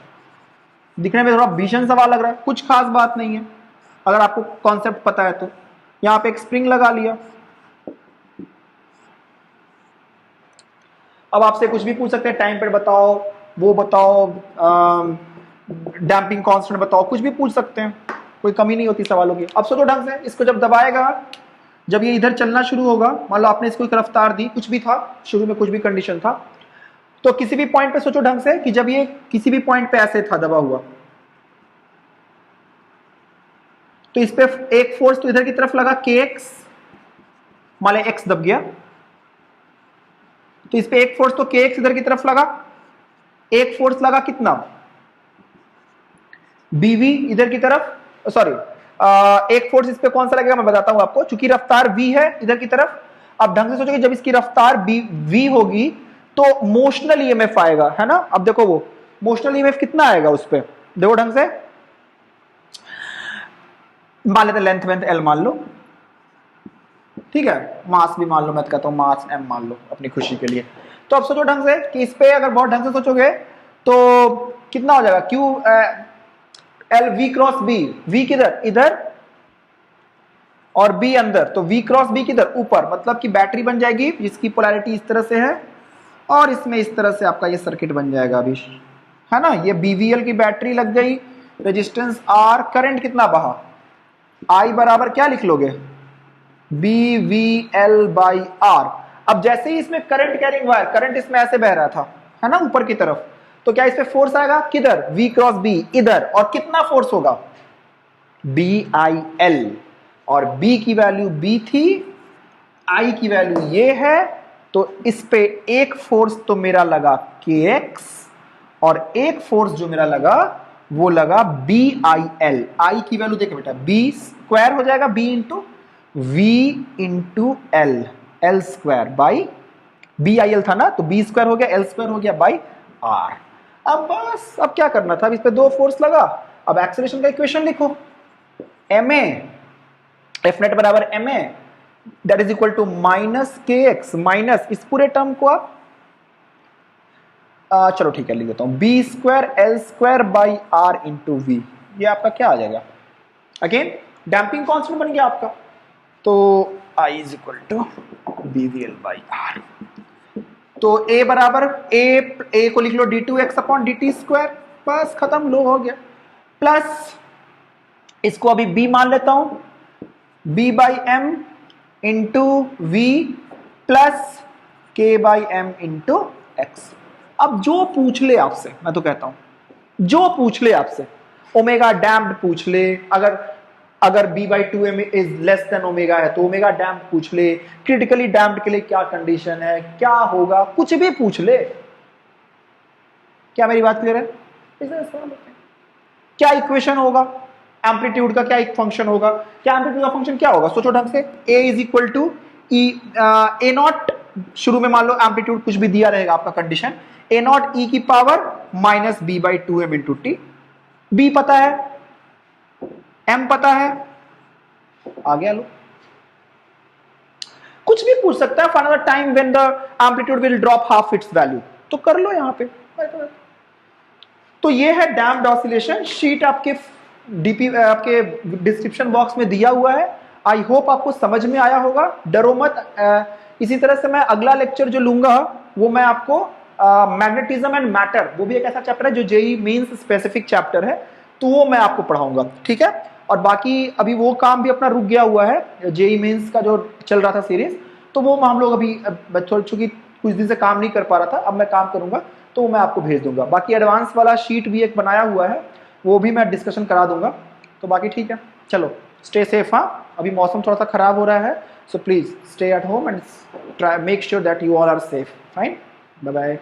दिखने में थोड़ा भीषण सवाल लग रहा है, कुछ खास बात नहीं है अगर आपको कॉन्सेप्ट पता है तो। यहाँ पे एक स्प्रिंग लगा लिया, अब आपसे कुछ भी पूछ सकते हैं, टाइम पर बताओ, वो बताओ, डैम्पिंग कांस्टेंट बताओ, कुछ भी पूछ सकते हैं, कोई कमी नहीं होती सवालों की। अब सोचो ढंग से, इसको जब दबाएगा, जब ये इधर चलना शुरू होगा, मान लो आपने इसको एक रफ्तार दी, कुछ भी था शुरू में, कुछ भी कंडीशन था, तो किसी भी पॉइंट पे सोचो ढंग से कि जब ये किसी भी पॉइंट पे ऐसे था दबा हुआ, तो इस पे एक फोर्स तो इधर की तरफ लगा kx, मान लो x दब गया, तो इस पे एक फोर्स तो kx इधर की तरफ लगा, एक फोर्स लगा कितना bv इधर की तरफ, सॉरी एक फोर्स इस पे कौन सा लगेगा मैं बताता हूं आपको, चूंकि रफ्तार v है इधर की तरफ। अब ढंग से सोचोगे, जब इसकी रफ्तार v होगी तो मोशनल ईएमएफ आएगा, है ना। अब देखो वो मोशनल ईएमएफ कितना आएगा उस पे, देखो ढंग से, मान लेते लेंथ एल मान लो, ठीक है, मास भी मान लो, मैं कहता हूं मास m मान लो अपनी खुशी के लिए। तो अब सोचो ढंग से कि इस पे अगर बहुत ढंग से सोचोगे तो कितना हो जाएगा, q l v cross b, v किधर इधर और बी अंदर, तो v क्रॉस बी किधर ऊपर, मतलब कि बैटरी बन जाएगी जिसकी पोलैरिटी इस तरह से है, और इसमें इस तरह से आपका ये सर्किट बन जाएगा अभी, है ना। ये BVL की बैटरी लग गई, रेजिस्टेंस R, करंट कितना बहा, I बराबर क्या लिख लोगे, BVL/R। अब जैसे ही इसमें करंट कैरिंग वायर, करंट इसमें ऐसे बह रहा था, है ना, ऊपर की तरफ, तो क्या इस पे फोर्स आएगा किधर, V क्रॉस B इधर, और कितना फोर्स होगा, BIL, और B की वैल्यू B थी, I की वैल्यू ये है, तो इस पे एक फोर्स तो मेरा लगा kx, और एक फोर्स जो मेरा लगा वो लगा BIL। I की वैल्यू देखो बेटा, B स्क्वायर हो जाएगा, B into V into L, L square by BIL था ना, तो B स्क्वायर हो गया, L स्क्वायर हो गया बाई R। अब बस, अब क्या करना था, अब इस पे दो फोर्स लगा, अब एक्सेलरेशन का इक्वेशन लिखो, ma F नेट बराबर ma that is equal to minus kx, minus इस पूरे टर्म को आप चलो ठीक है लिख देता हूं, b square l square by r into v, ये आपका क्या आ जाएगा, अगेन डैम्पिंग कांस्टेंट बन गया आपका, तो I is equal to BVL by r. तो a बराबर a को लिख लो d2x अपॉन dt स्क्वायर, बस खत्म, लो हो गया, प्लस इसको अभी b मान लेता हूं, b by m into v plus k by m into x. अब जो पूछ ले आपसे, मैं तो कहता हूं जो पूछ ले आपसे, ओमेगा डैम्प्ड पूछ ले, अगर b by two m is less than omega है तो ओमेगा डैम्प्ड पूछ ले, क्रिटिकली डैम्प्ड के लिए क्या कंडीशन है, क्या होगा, कुछ भी पूछ ले। क्या मेरी बात क्लियर है, क्या इक्वेशन होगा, एम्पलीट्यूड का क्या एक फंक्शन होगा, क्या एम्पलीट्यूड का फंक्शन क्या होगा, सोचो ढंग से, a is equal to a not, शुरू में मान लो एम्पलीट्यूड कुछ भी दिया रहेगा आपका कंडीशन, ए नॉट ई की power minus b by two m into t, b पता है, एम पता है, आ गया लो। कुछ भी पूछ सकता है, find the time when the amplitude will drop half it's value, तो कर लो यहां पे। तो ये है डैम्प्ड ऑसिलेशन, शीट आपके डीपी आपके डिस्क्रिप्शन बॉक्स में दिया हुआ है। आई होप आपको समझ में आया होगा, डरो मत। इसी तरह से मैं अगला लेक्चर जो लूंगा वो मैं आपको मैग्नेटिज्म एंड मैटर, वो भी एक ऐसा चैप्टर है जो जेई मेंस स्पेसिफिक चैप्टर है, तो वो मैं आपको पढ़ाऊंगा, ठीक है। और बाकी अभी वो काम भी अपना रुक गया हुआ है, जेई मेंस का जो चल रहा था सीरीज, तो वो हम लोग अभी चूंकि कुछ दिन से काम नहीं कर पा रहा था, अब मैं काम करूंगा तो मैं आपको भेज दूंगा। बाकी एडवांस वाला शीट भी एक बनाया हुआ है, वो भी मैं डिस्कशन करा दूंगा, तो बाकी ठीक है, चलो। Stay safe. हाँ, अभी मौसम थोड़ा सा खराब हो रहा है, so please stay at home and try make sure that you all are safe. Fine, bye bye.